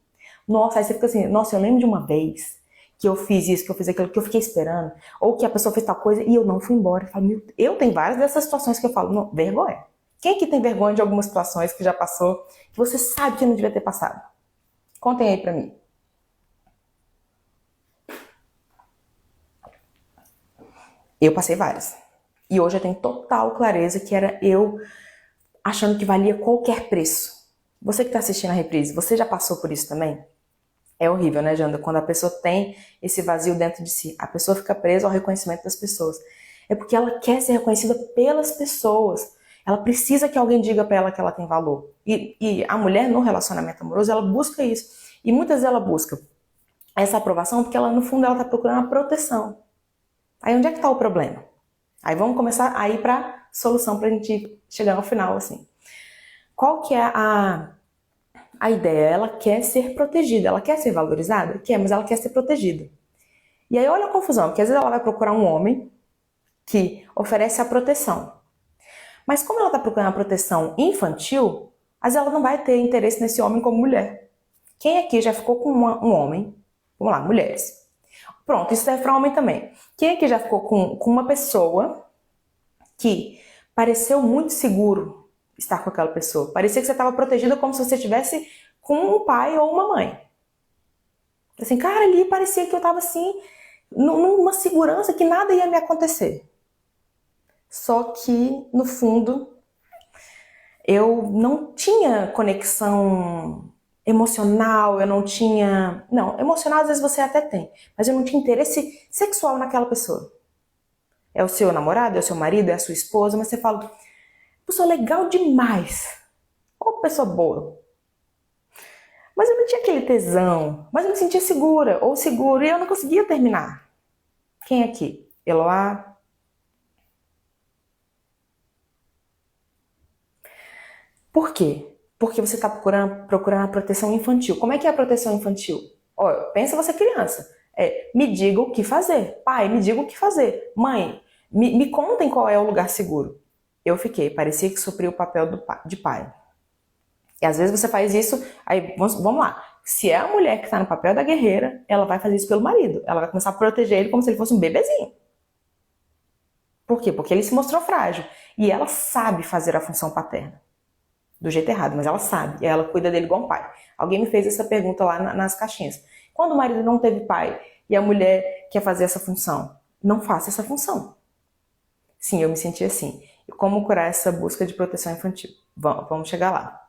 A: Nossa, aí você fica assim, nossa, eu lembro de uma vez que eu fiz isso, que eu fiz aquilo, que eu fiquei esperando, ou que a pessoa fez tal coisa e eu não fui embora. Eu falo, eu tenho várias dessas situações que eu falo, não, vergonha. Quem aqui tem vergonha de algumas situações que já passou, que você sabe que não devia ter passado? Contem aí pra mim. Eu passei várias. E hoje eu tenho total clareza que era eu achando que valia qualquer preço. Você que está assistindo a reprise, você já passou por isso também? É horrível, né, Janda? Quando a pessoa tem esse vazio dentro de si, a pessoa fica presa ao reconhecimento das pessoas. É porque ela quer ser reconhecida pelas pessoas. Ela precisa que alguém diga para ela que ela tem valor. E a mulher no relacionamento amoroso, ela busca isso. E muitas vezes ela busca essa aprovação porque ela, no fundo, ela está procurando a proteção. Aí onde é que está o problema? Aí vamos começar a ir para a solução para a gente chegar no final, assim. Qual que é a ideia? Ela quer ser protegida, ela quer ser valorizada? Quer, mas ela quer ser protegida. E aí olha a confusão, porque às vezes ela vai procurar um homem que oferece a proteção. Mas como ela está procurando a proteção infantil, às vezes ela não vai ter interesse nesse homem como mulher. Quem aqui já ficou com um homem? Vamos lá, mulheres. Pronto, isso serve para homem também. Quem aqui já ficou com uma pessoa que pareceu muito seguro estar com aquela pessoa? Parecia que você estava protegida como se você estivesse com um pai ou uma mãe. Assim, cara, ali parecia que eu estava assim, numa segurança que nada ia me acontecer. Só que, no fundo, eu não tinha conexão emocional, eu não tinha... Não, emocional às vezes você até tem, mas eu não tinha interesse sexual naquela pessoa. É o seu namorado, é o seu marido, é a sua esposa, mas você fala, pessoa legal demais, ou pessoa boa. Mas eu não tinha aquele tesão, mas eu me sentia segura, ou seguro, e eu não conseguia terminar. Quem aqui? Eloá? Por quê? Porque você está procurando a proteção infantil. Como é que é a proteção infantil? Olha, pensa você criança. Me diga o que fazer. Pai, me diga o que fazer. Mãe, me contem qual é o lugar seguro. Eu fiquei, parecia que supria o papel de pai. E às vezes você faz isso, aí vamos lá. Se é a mulher que está no papel da guerreira, ela vai fazer isso pelo marido. Ela vai começar a proteger ele como se ele fosse um bebezinho. Por quê? Porque ele se mostrou frágil. E ela sabe fazer a função paterna. Do jeito errado, mas ela sabe. E ela cuida dele igual um pai. Alguém me fez essa pergunta lá nas caixinhas. Quando o marido não teve pai e a mulher quer fazer essa função, não faça essa função. Sim, eu me senti assim. E como curar essa busca de proteção infantil? Vamos chegar lá.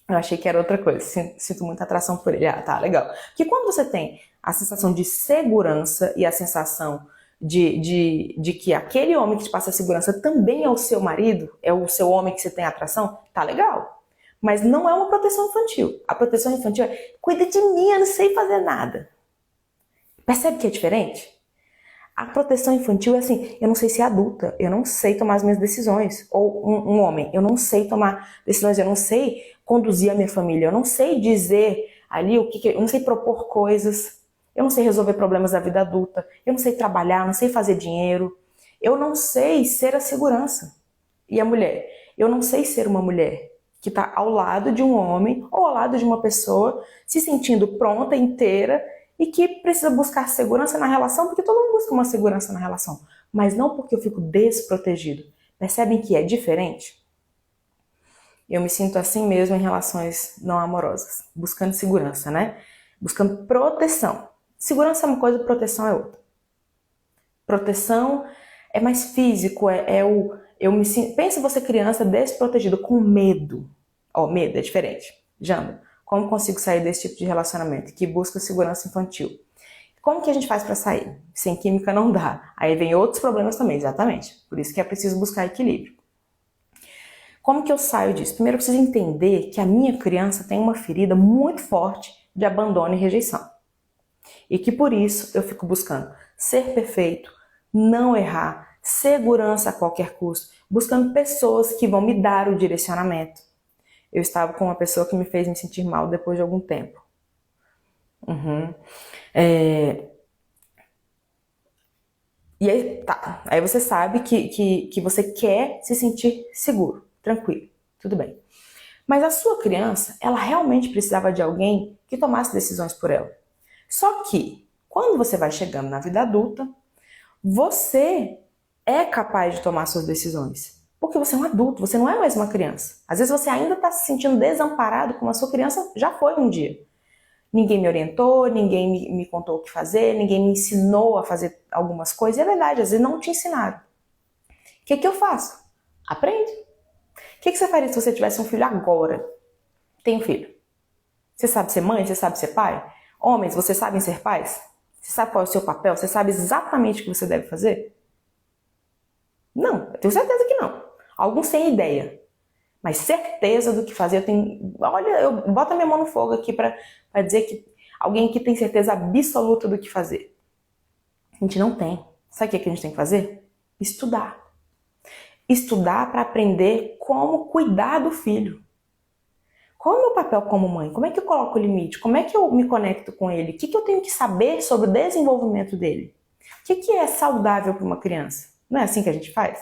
A: Eu achei que era outra coisa. Sinto muita atração por ele. Ah, tá, legal. Porque quando você tem a sensação de segurança e a sensação de que aquele homem que te passa a segurança também é o seu marido, é o seu homem que você tem atração, tá legal. Mas não é uma proteção infantil. A proteção infantil é, cuida de mim, eu não sei fazer nada. Percebe que é diferente? A proteção infantil é assim, eu não sei ser adulta, eu não sei tomar as minhas decisões. Ou um homem, eu não sei tomar decisões, eu não sei conduzir a minha família, eu não sei dizer ali eu não sei propor coisas. Eu não sei resolver problemas da vida adulta. Eu não sei trabalhar, não sei fazer dinheiro. Eu não sei ser a segurança. E a mulher? Eu não sei ser uma mulher que está ao lado de um homem ou ao lado de uma pessoa se sentindo pronta, inteira e que precisa buscar segurança na relação, porque todo mundo busca uma segurança na relação, mas não porque eu fico desprotegido. Percebem que é diferente? Eu me sinto assim mesmo em relações não amorosas, buscando segurança, né? Buscando proteção. Segurança é uma coisa, proteção é outra. Proteção é mais físico, eu me sinto, pensa você criança desprotegido, com medo. Ó, medo é diferente. Janda, como consigo sair desse tipo de relacionamento que busca segurança infantil? Como que a gente faz para sair? Sem química não dá. Aí vem outros problemas também, exatamente. Por isso que é preciso buscar equilíbrio. Como que eu saio disso? Primeiro eu preciso entender que a minha criança tem uma ferida muito forte de abandono e rejeição. E que por isso eu fico buscando ser perfeito, não errar, segurança a qualquer custo, buscando pessoas que vão me dar o direcionamento. Eu estava com uma pessoa que me fez me sentir mal depois de algum tempo. E aí, tá. Aí você sabe que você quer se sentir seguro, tranquilo, tudo bem. Mas a sua criança, ela realmente precisava de alguém que tomasse decisões por ela. Só que, quando você vai chegando na vida adulta, você é capaz de tomar suas decisões. Porque você é um adulto, você não é mais uma criança. Às vezes você ainda está se sentindo desamparado como a sua criança já foi um dia. Ninguém me orientou, ninguém me contou o que fazer, ninguém me ensinou a fazer algumas coisas. E é verdade, às vezes não te ensinaram. O que eu faço? Aprende. O que você faria se você tivesse um filho agora? Tem um filho. Você sabe ser mãe? Você sabe ser pai? Homens, vocês sabem ser pais? Você sabe qual é o seu papel? Você sabe exatamente o que você deve fazer? Não, eu tenho certeza que não. Alguns têm ideia. Mas certeza do que fazer, eu tenho... Olha, eu boto a minha mão no fogo aqui para dizer que alguém que tem certeza absoluta do que fazer. A gente não tem. Sabe o que a gente tem que fazer? Estudar. Estudar para aprender como cuidar do filho. Qual é o meu papel como mãe? Como é que eu coloco o limite? Como é que eu me conecto com ele? O que eu tenho que saber sobre o desenvolvimento dele? O que é saudável para uma criança? Não é assim que a gente faz?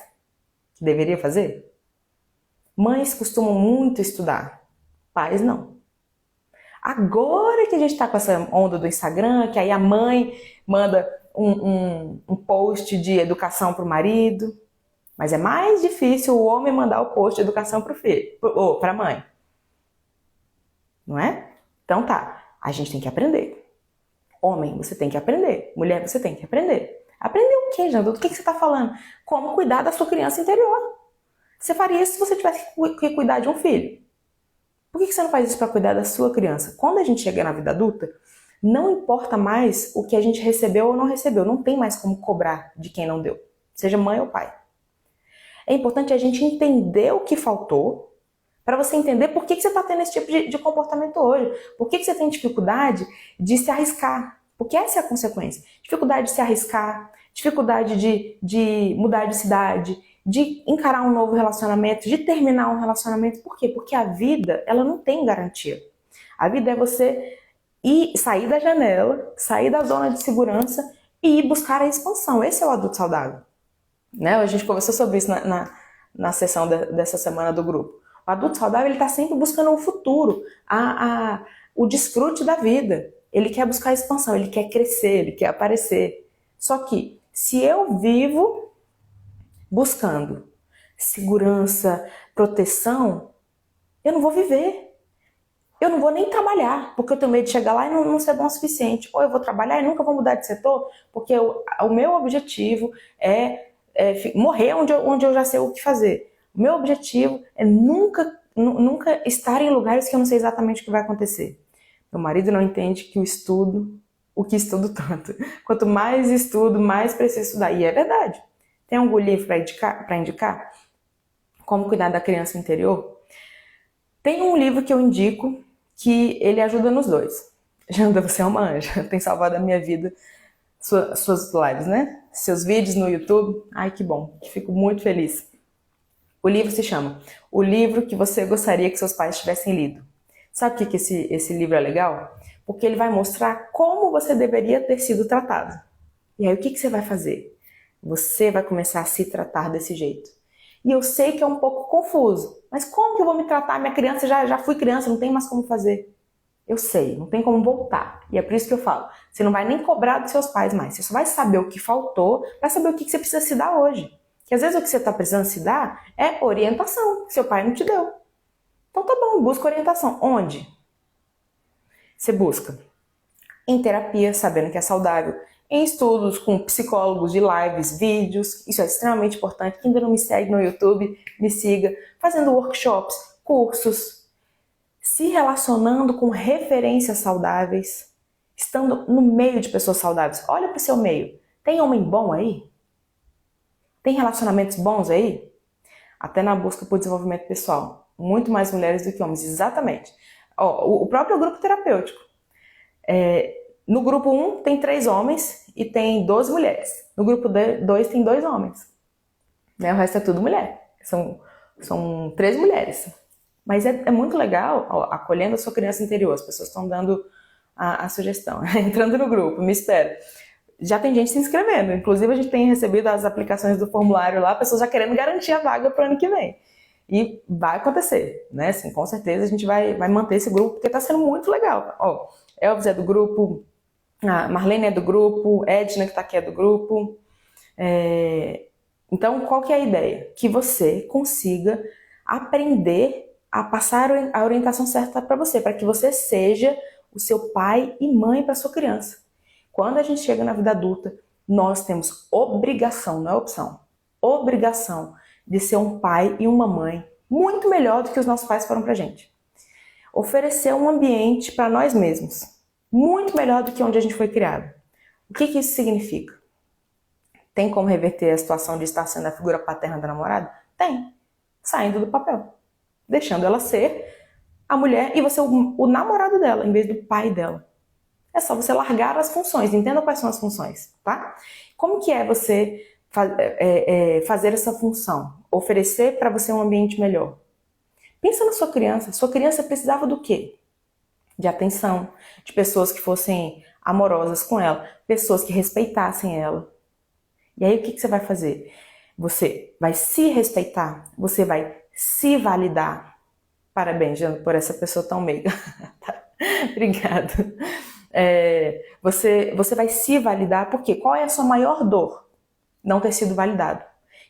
A: Que deveria fazer? Mães costumam muito estudar, pais não. Agora que a gente está com essa onda do Instagram, que aí a mãe manda um post de educação para o marido, mas é mais difícil o homem mandar o post de educação para o filho, ou para a mãe. Não é? Então tá, a gente tem que aprender. Homem, você tem que aprender. Mulher, você tem que aprender. Aprender o quê, Janda? Do que você está falando? Como cuidar da sua criança interior. Você faria isso se você tivesse que cuidar de um filho. Por que você não faz isso para cuidar da sua criança? Quando a gente chega na vida adulta, não importa mais o que a gente recebeu ou não recebeu. Não tem mais como cobrar de quem não deu. Seja mãe ou pai. É importante a gente entender o que faltou para você entender por que você está tendo esse tipo de comportamento hoje. Por que você tem dificuldade de se arriscar. Porque essa é a consequência. Dificuldade de se arriscar, dificuldade de mudar de cidade, de encarar um novo relacionamento, de terminar um relacionamento. Por quê? Porque a vida, ela não tem garantia. A vida é você sair da janela, sair da zona de segurança e ir buscar a expansão. Esse é o adulto saudável. Né? A gente conversou sobre isso na sessão dessa semana do grupo. O adulto saudável, ele está sempre buscando um futuro, o desfrute da vida. Ele quer buscar a expansão, ele quer crescer, ele quer aparecer. Só que, se eu vivo buscando segurança, proteção, eu não vou viver. Eu não vou nem trabalhar, porque eu tenho medo de chegar lá e não ser bom o suficiente. Ou eu vou trabalhar e nunca vou mudar de setor, porque o meu objetivo é morrer onde eu já sei o que fazer. O meu objetivo é nunca estar em lugares que eu não sei exatamente o que vai acontecer. Meu marido não entende que o que estudo tanto. Quanto mais estudo, mais preciso estudar. E é verdade. Tem algum livro para indicar? Como cuidar da criança interior? Tem um livro que eu indico que ele ajuda nos dois. Janda, você é uma anja. Tem salvado a minha vida. Suas lives, né? Seus vídeos no YouTube. Ai, que bom. Fico muito feliz. O livro se chama O Livro que Você Gostaria que Seus Pais Tivessem Lido. Sabe por que esse livro é legal? porque ele vai mostrar como você deveria ter sido tratado. E aí o que você vai fazer? Você vai começar a se tratar desse jeito. E eu sei que é um pouco confuso, mas como que eu vou me tratar? Minha criança já fui criança, não tem mais como fazer. Eu sei, não tem como voltar. E é por isso que eu falo, você não vai nem cobrar dos seus pais mais, você só vai saber o que faltou, vai saber o que você precisa se dar hoje. Que às vezes o que você está precisando se dar é orientação, que seu pai não te deu. Então tá bom, busca orientação. Onde? Você busca em terapia, sabendo que é saudável, em estudos com psicólogos de lives, vídeos, isso é extremamente importante. Quem ainda não me segue no YouTube, me siga, fazendo workshops, cursos, se relacionando com referências saudáveis, estando no meio de pessoas saudáveis. Olha para o seu meio. Tem homem bom aí? Tem relacionamentos bons aí? Até na busca por desenvolvimento pessoal. Muito mais mulheres do que homens, exatamente. O próprio grupo terapêutico. No grupo 1 tem 3 homens e tem 12 mulheres. No grupo 2 tem 2 homens. O resto é tudo mulher. São 3 mulheres. Mas é muito legal, acolhendo a sua criança interior. As pessoas estão dando a sugestão. Entrando no grupo, me espera. Já tem gente se inscrevendo. Inclusive, a gente tem recebido as aplicações do formulário lá, pessoas já querendo garantir a vaga para o ano que vem. E vai acontecer, né? Assim, com certeza a gente vai manter esse grupo, porque está sendo muito legal. Elvis é do grupo, a Marlene é do grupo, Edna que está aqui é do grupo. Então, qual que é a ideia? Que você consiga aprender a passar a orientação certa para você, para que você seja o seu pai e mãe para sua criança. Quando a gente chega na vida adulta, nós temos obrigação, não é opção, obrigação de ser um pai e uma mãe muito melhor do que os nossos pais foram pra gente. Oferecer um ambiente para nós mesmos, muito melhor do que onde a gente foi criado. O que isso significa? Tem como reverter a situação de estar sendo a figura paterna da namorada? Tem. Saindo do papel. Deixando ela ser a mulher e você o namorado dela, em vez do pai dela. É só você largar as funções. Entenda quais são as funções, tá? Como que é você fazer essa função? Oferecer para você um ambiente melhor. Pensa na sua criança. Sua criança precisava do quê? De atenção, de pessoas que fossem amorosas com ela, pessoas que respeitassem ela. E aí o que você vai fazer? Você vai se respeitar, você vai se validar. Parabéns, Jana, por essa pessoa tão meiga. Obrigada. Você vai se validar, porque qual é a sua maior dor? Não ter sido validado.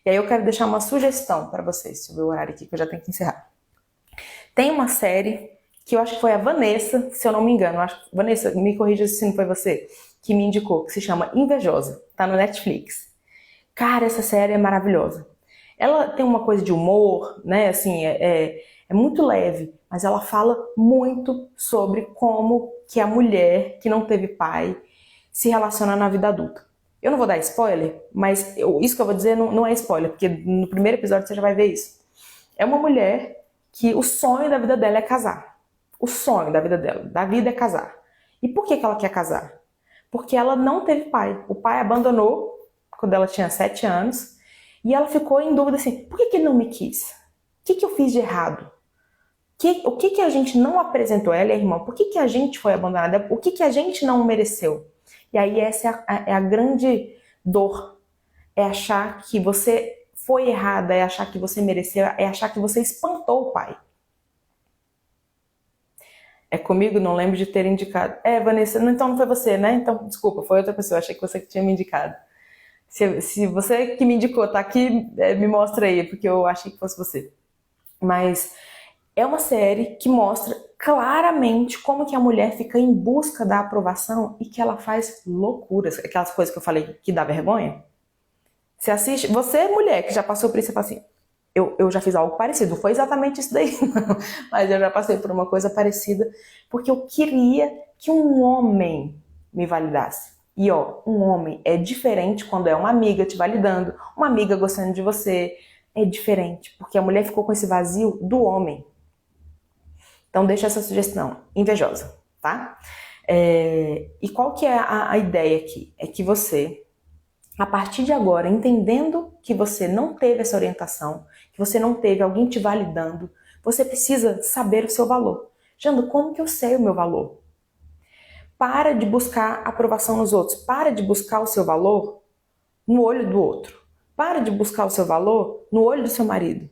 A: E aí eu quero deixar uma sugestão para vocês. Deixa eu ver o horário aqui que eu já tenho que encerrar. Tem uma série que eu acho que foi a Vanessa, se eu não me engano. Vanessa, me corrija se não foi você, que me indicou, que se chama Invejosa. Tá no Netflix. Cara, essa série é maravilhosa. Ela tem uma coisa de humor, né? Assim, é muito leve, mas ela fala muito sobre como que a mulher que não teve pai se relaciona na vida adulta. Eu não vou dar spoiler, mas isso que eu vou dizer não é spoiler, porque no primeiro episódio você já vai ver isso. É uma mulher que o sonho da vida dela é casar. O sonho da vida dela, da vida é casar. E por que ela quer casar? Porque ela não teve pai. O pai abandonou quando ela tinha 7 anos e ela ficou em dúvida assim, por que ele não me quis? O que eu fiz de errado? O que a gente não apresentou, ela e a irmã? Por que a gente foi abandonada? O que a gente não mereceu? E aí essa é a grande dor. É achar que você foi errada, é achar que você mereceu, é achar que você espantou o pai. É comigo? Não lembro de ter indicado. Vanessa, então não foi você, né? Então, desculpa, foi outra pessoa. Achei que você que tinha me indicado. Se você que me indicou tá aqui, me mostra aí, porque eu achei que fosse você. Mas é uma série que mostra claramente como que a mulher fica em busca da aprovação e que ela faz loucuras. Aquelas coisas que eu falei que dá vergonha. Você assiste, você mulher que já passou por isso, você fala assim, eu já fiz algo parecido, não foi exatamente isso daí, não, mas eu já passei por uma coisa parecida, porque eu queria que um homem me validasse. E um homem é diferente quando é uma amiga te validando, uma amiga gostando de você, é diferente, porque a mulher ficou com esse vazio do homem. Então deixa essa sugestão, invejosa, tá? E qual que é a ideia aqui? É que você, a partir de agora, entendendo que você não teve essa orientação, que você não teve alguém te validando, você precisa saber o seu valor. Jando, como que eu sei o meu valor? Para de buscar aprovação nos outros. Para de buscar o seu valor no olho do outro. Para de buscar o seu valor no olho do seu marido.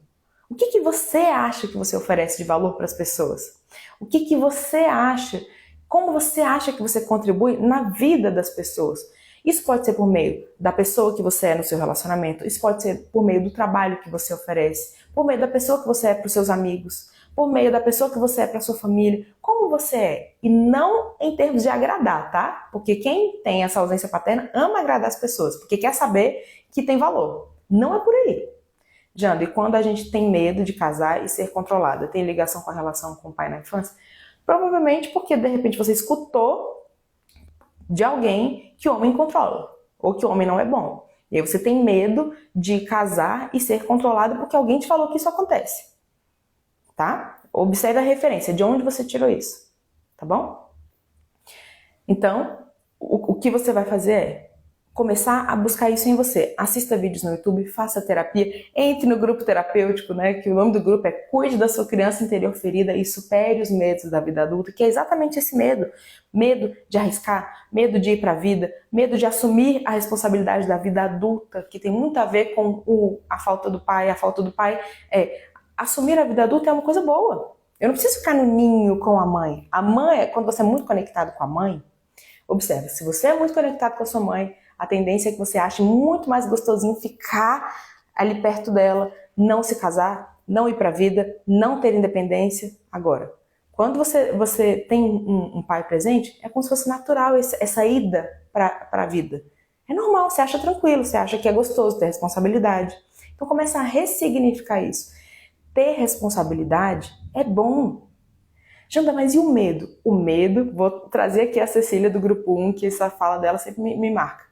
A: O que você acha que você oferece de valor para as pessoas? O que você acha? Como você acha que você contribui na vida das pessoas? Isso pode ser por meio da pessoa que você é no seu relacionamento. Isso pode ser por meio do trabalho que você oferece. Por meio da pessoa que você é para os seus amigos. Por meio da pessoa que você é para a sua família. Como você é. E não em termos de agradar, tá? Porque quem tem essa ausência paterna ama agradar as pessoas. Porque quer saber que tem valor. Não é por aí. Janda, e quando a gente tem medo de casar e ser controlada, tem ligação com a relação com o pai na infância? Provavelmente porque, de repente, você escutou de alguém que o homem controla, ou que o homem não é bom. E aí você tem medo de casar e ser controlado porque alguém te falou que isso acontece. Tá? Observe a referência, de onde você tirou isso. Tá bom? Então, o que você vai fazer é começar a buscar isso em você. Assista vídeos no YouTube, faça terapia, entre no grupo terapêutico, né? Que o nome do grupo é Cuide da Sua Criança Interior Ferida e Supere os Medos da Vida Adulta, que é exatamente esse medo. Medo de arriscar, medo de ir para a vida, medo de assumir a responsabilidade da vida adulta, que tem muito a ver com a falta do pai. A falta do pai é assumir a vida adulta é uma coisa boa. Eu não preciso ficar no ninho com a mãe. A mãe, quando você é muito conectado com a mãe, observe, se você é muito conectado com a sua mãe, a tendência é que você ache muito mais gostosinho ficar ali perto dela, não se casar, não ir para a vida, não ter independência. Agora, quando você tem um pai presente, é como se fosse natural essa ida para a vida. É normal, você acha tranquilo, você acha que é gostoso ter responsabilidade. Então começa a ressignificar isso. Ter responsabilidade é bom. Janda, mas e o medo? O medo, vou trazer aqui a Cecília do grupo 1, que essa fala dela sempre me marca.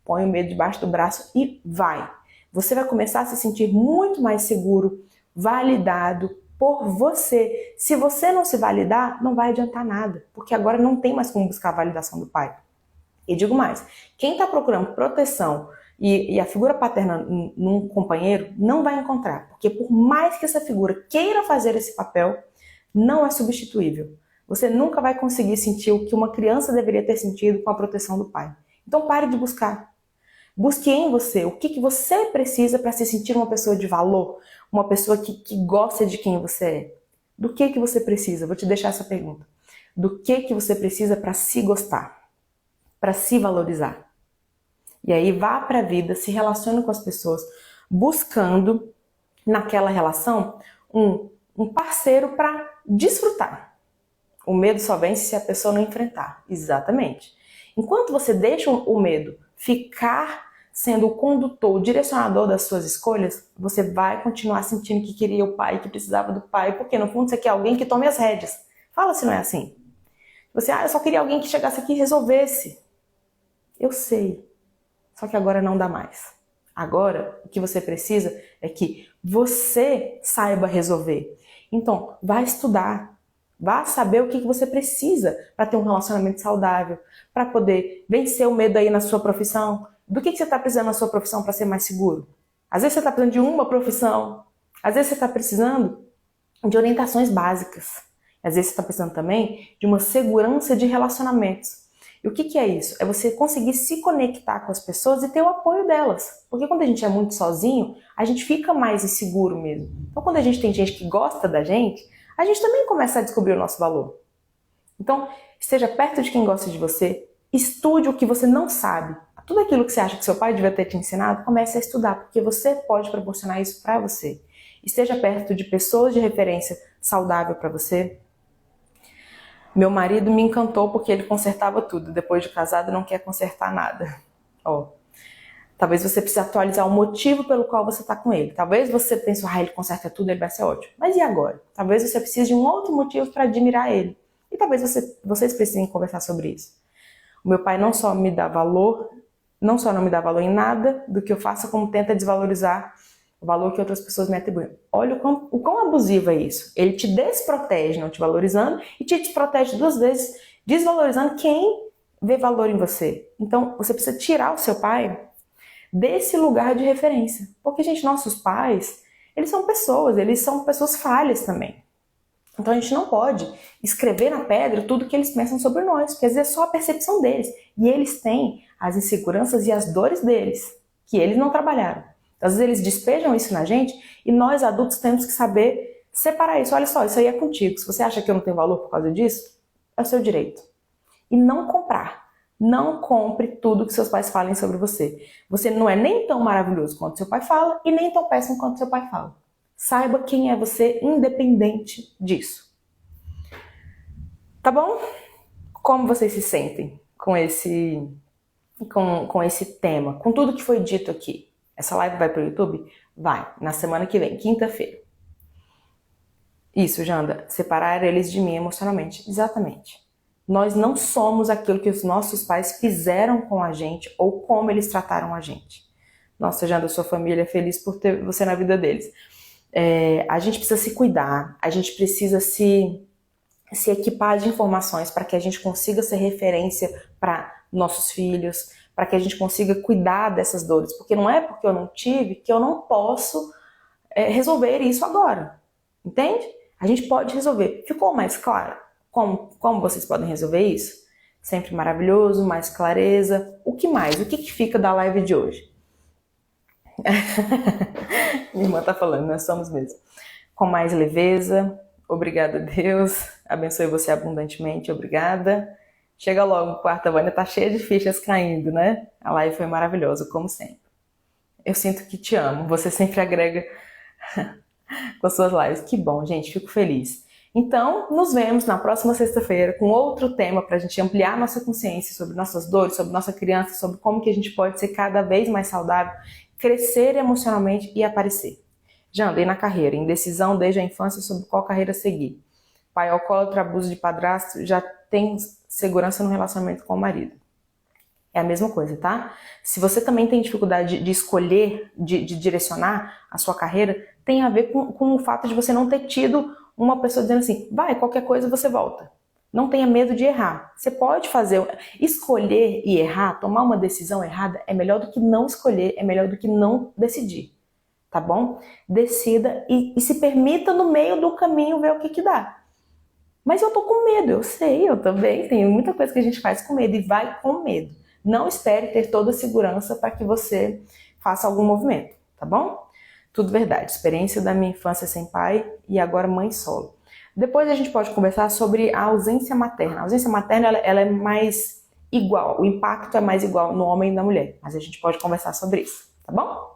A: Põe o medo debaixo do braço e vai. Você vai começar a se sentir muito mais seguro, validado por você. Se você não se validar, não vai adiantar nada, porque agora não tem mais como buscar a validação do pai. E digo mais, quem está procurando proteção e a figura paterna num companheiro não vai encontrar, porque por mais que essa figura queira fazer esse papel, não é substituível. Você nunca vai conseguir sentir o que uma criança deveria ter sentido com a proteção do pai. Então pare de buscar. Busque em você o que você precisa para se sentir uma pessoa de valor, uma pessoa que gosta de quem você é. Do que você precisa? Vou te deixar essa pergunta. Do que você precisa para se gostar, para se valorizar? E aí vá para a vida, se relacione com as pessoas, buscando naquela relação um parceiro para desfrutar. O medo só vence se a pessoa não enfrentar. Exatamente. Enquanto você deixa o medo ficar sendo o condutor, o direcionador das suas escolhas, você vai continuar sentindo que queria o pai, que precisava do pai, porque no fundo você quer alguém que tome as rédeas. Fala se não é assim. Você, eu só queria alguém que chegasse aqui e resolvesse. Eu sei. Só que agora não dá mais. Agora, o que você precisa é que você saiba resolver. Então, vá estudar. Vá saber o que você precisa para ter um relacionamento saudável, para poder vencer o medo aí na sua profissão. Do que você está precisando na sua profissão para ser mais seguro? Às vezes você está precisando de uma profissão, às vezes você está precisando de orientações básicas, às vezes você está precisando também de uma segurança de relacionamentos. E o que é isso? É você conseguir se conectar com as pessoas e ter o apoio delas. Porque quando a gente é muito sozinho, a gente fica mais inseguro mesmo. Então quando a gente tem gente que gosta da gente, a gente também começa a descobrir o nosso valor. Então, esteja perto de quem gosta de você, estude o que você não sabe. Tudo aquilo que você acha que seu pai devia ter te ensinado, comece a estudar, porque você pode proporcionar isso para você. Esteja perto de pessoas de referência saudável para você. Meu marido me encantou porque ele consertava tudo. Depois de casado, não quer consertar nada. Talvez você precise atualizar o motivo pelo qual você está com ele. Talvez você pense, ele conserta tudo, ele vai ser ótimo. Mas e agora? Talvez você precise de um outro motivo para admirar ele. E talvez vocês precisem conversar sobre isso. O meu pai não só me dá valor, não só não me dá valor em nada do que eu faço, como tenta desvalorizar o valor que outras pessoas me atribuem. Olha o quão abusivo é isso. Ele te desprotege, não te valorizando, e te desprotege duas vezes, desvalorizando quem vê valor em você. Então, você precisa tirar o seu pai desse lugar de referência. Porque, gente, nossos pais, eles são pessoas falhas também. Então a gente não pode escrever na pedra tudo que eles pensam sobre nós, porque às vezes é só a percepção deles. E eles têm as inseguranças e as dores deles, que eles não trabalharam. Então, às vezes eles despejam isso na gente e nós adultos temos que saber separar isso. Olha só, isso aí é contigo. Se você acha que eu não tenho valor por causa disso, é o seu direito. E não comprar. Não compre tudo que seus pais falem sobre você. Você não é nem tão maravilhoso quanto seu pai fala e nem tão péssimo quanto seu pai fala. Saiba quem é você, independente disso. Tá bom? Como vocês se sentem com esse tema, com tudo que foi dito aqui? Essa live vai pro YouTube? Vai, na semana que vem, quinta-feira. Isso, Janda, separar eles de mim emocionalmente. Exatamente. Nós não somos aquilo que os nossos pais fizeram com a gente ou como eles trataram a gente. Nossa, Janda, sua família é feliz por ter você na vida deles. A gente precisa se cuidar, a gente precisa se equipar de informações para que a gente consiga ser referência para nossos filhos, para que a gente consiga cuidar dessas dores, porque não é porque eu não tive que eu não posso resolver isso agora, entende? A gente pode resolver. Ficou mais claro como vocês podem resolver isso? Sempre maravilhoso, mais clareza. O que mais? O que fica da live de hoje? Minha irmã tá falando, nós somos mesmo. Com mais leveza. Obrigada, Deus. Abençoe você abundantemente. Obrigada. Chega logo, quarta, a Vânia tá cheia de fichas caindo, né? A live foi maravilhosa, como sempre. Eu sinto que te amo. Você sempre agrega com as suas lives. Que bom, gente. Fico feliz. Então, nos vemos na próxima sexta-feira com outro tema para a gente ampliar nossa consciência sobre nossas dores, sobre nossa criança, sobre como que a gente pode ser cada vez mais saudável, crescer emocionalmente e aparecer. Já andei na carreira, indecisão desde a infância sobre qual carreira seguir. Pai alcoólatra, abuso de padrasto, já tem segurança no relacionamento com o marido. É a mesma coisa, tá? Se você também tem dificuldade de escolher, de direcionar a sua carreira, tem a ver com o fato de você não ter tido uma pessoa dizendo assim, vai, qualquer coisa você volta. Não tenha medo de errar. Você pode escolher e errar, tomar uma decisão errada, é melhor do que não escolher, é melhor do que não decidir. Tá bom? Decida e se permita no meio do caminho ver o que dá. Mas eu tô com medo, eu sei, eu também. Tem muita coisa que a gente faz com medo e vai com medo. Não espere ter toda a segurança para que você faça algum movimento, tá bom? Tudo verdade. Experiência da minha infância sem pai e agora mãe solo. Depois a gente pode conversar sobre a ausência materna. A ausência materna ela é mais igual, o impacto é mais igual no homem e na mulher. Mas a gente pode conversar sobre isso, tá bom?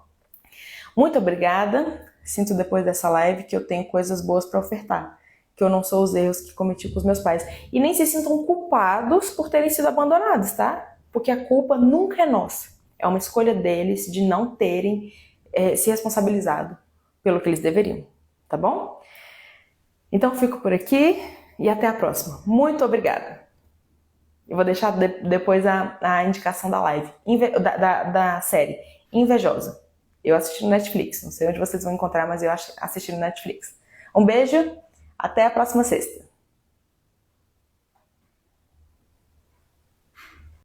A: Muito obrigada. Sinto depois dessa live que eu tenho coisas boas para ofertar. Que eu não sou os erros que cometi com os meus pais. E nem se sintam culpados por terem sido abandonados, tá? Porque a culpa nunca é nossa. É uma escolha deles de não terem se responsabilizado pelo que eles deveriam, tá bom? Então fico por aqui e até a próxima. Muito obrigada. Eu vou deixar depois a indicação da live, da série Invejosa. Eu assisti no Netflix, não sei onde vocês vão encontrar, mas eu assisti no Netflix. Um beijo, até a próxima sexta.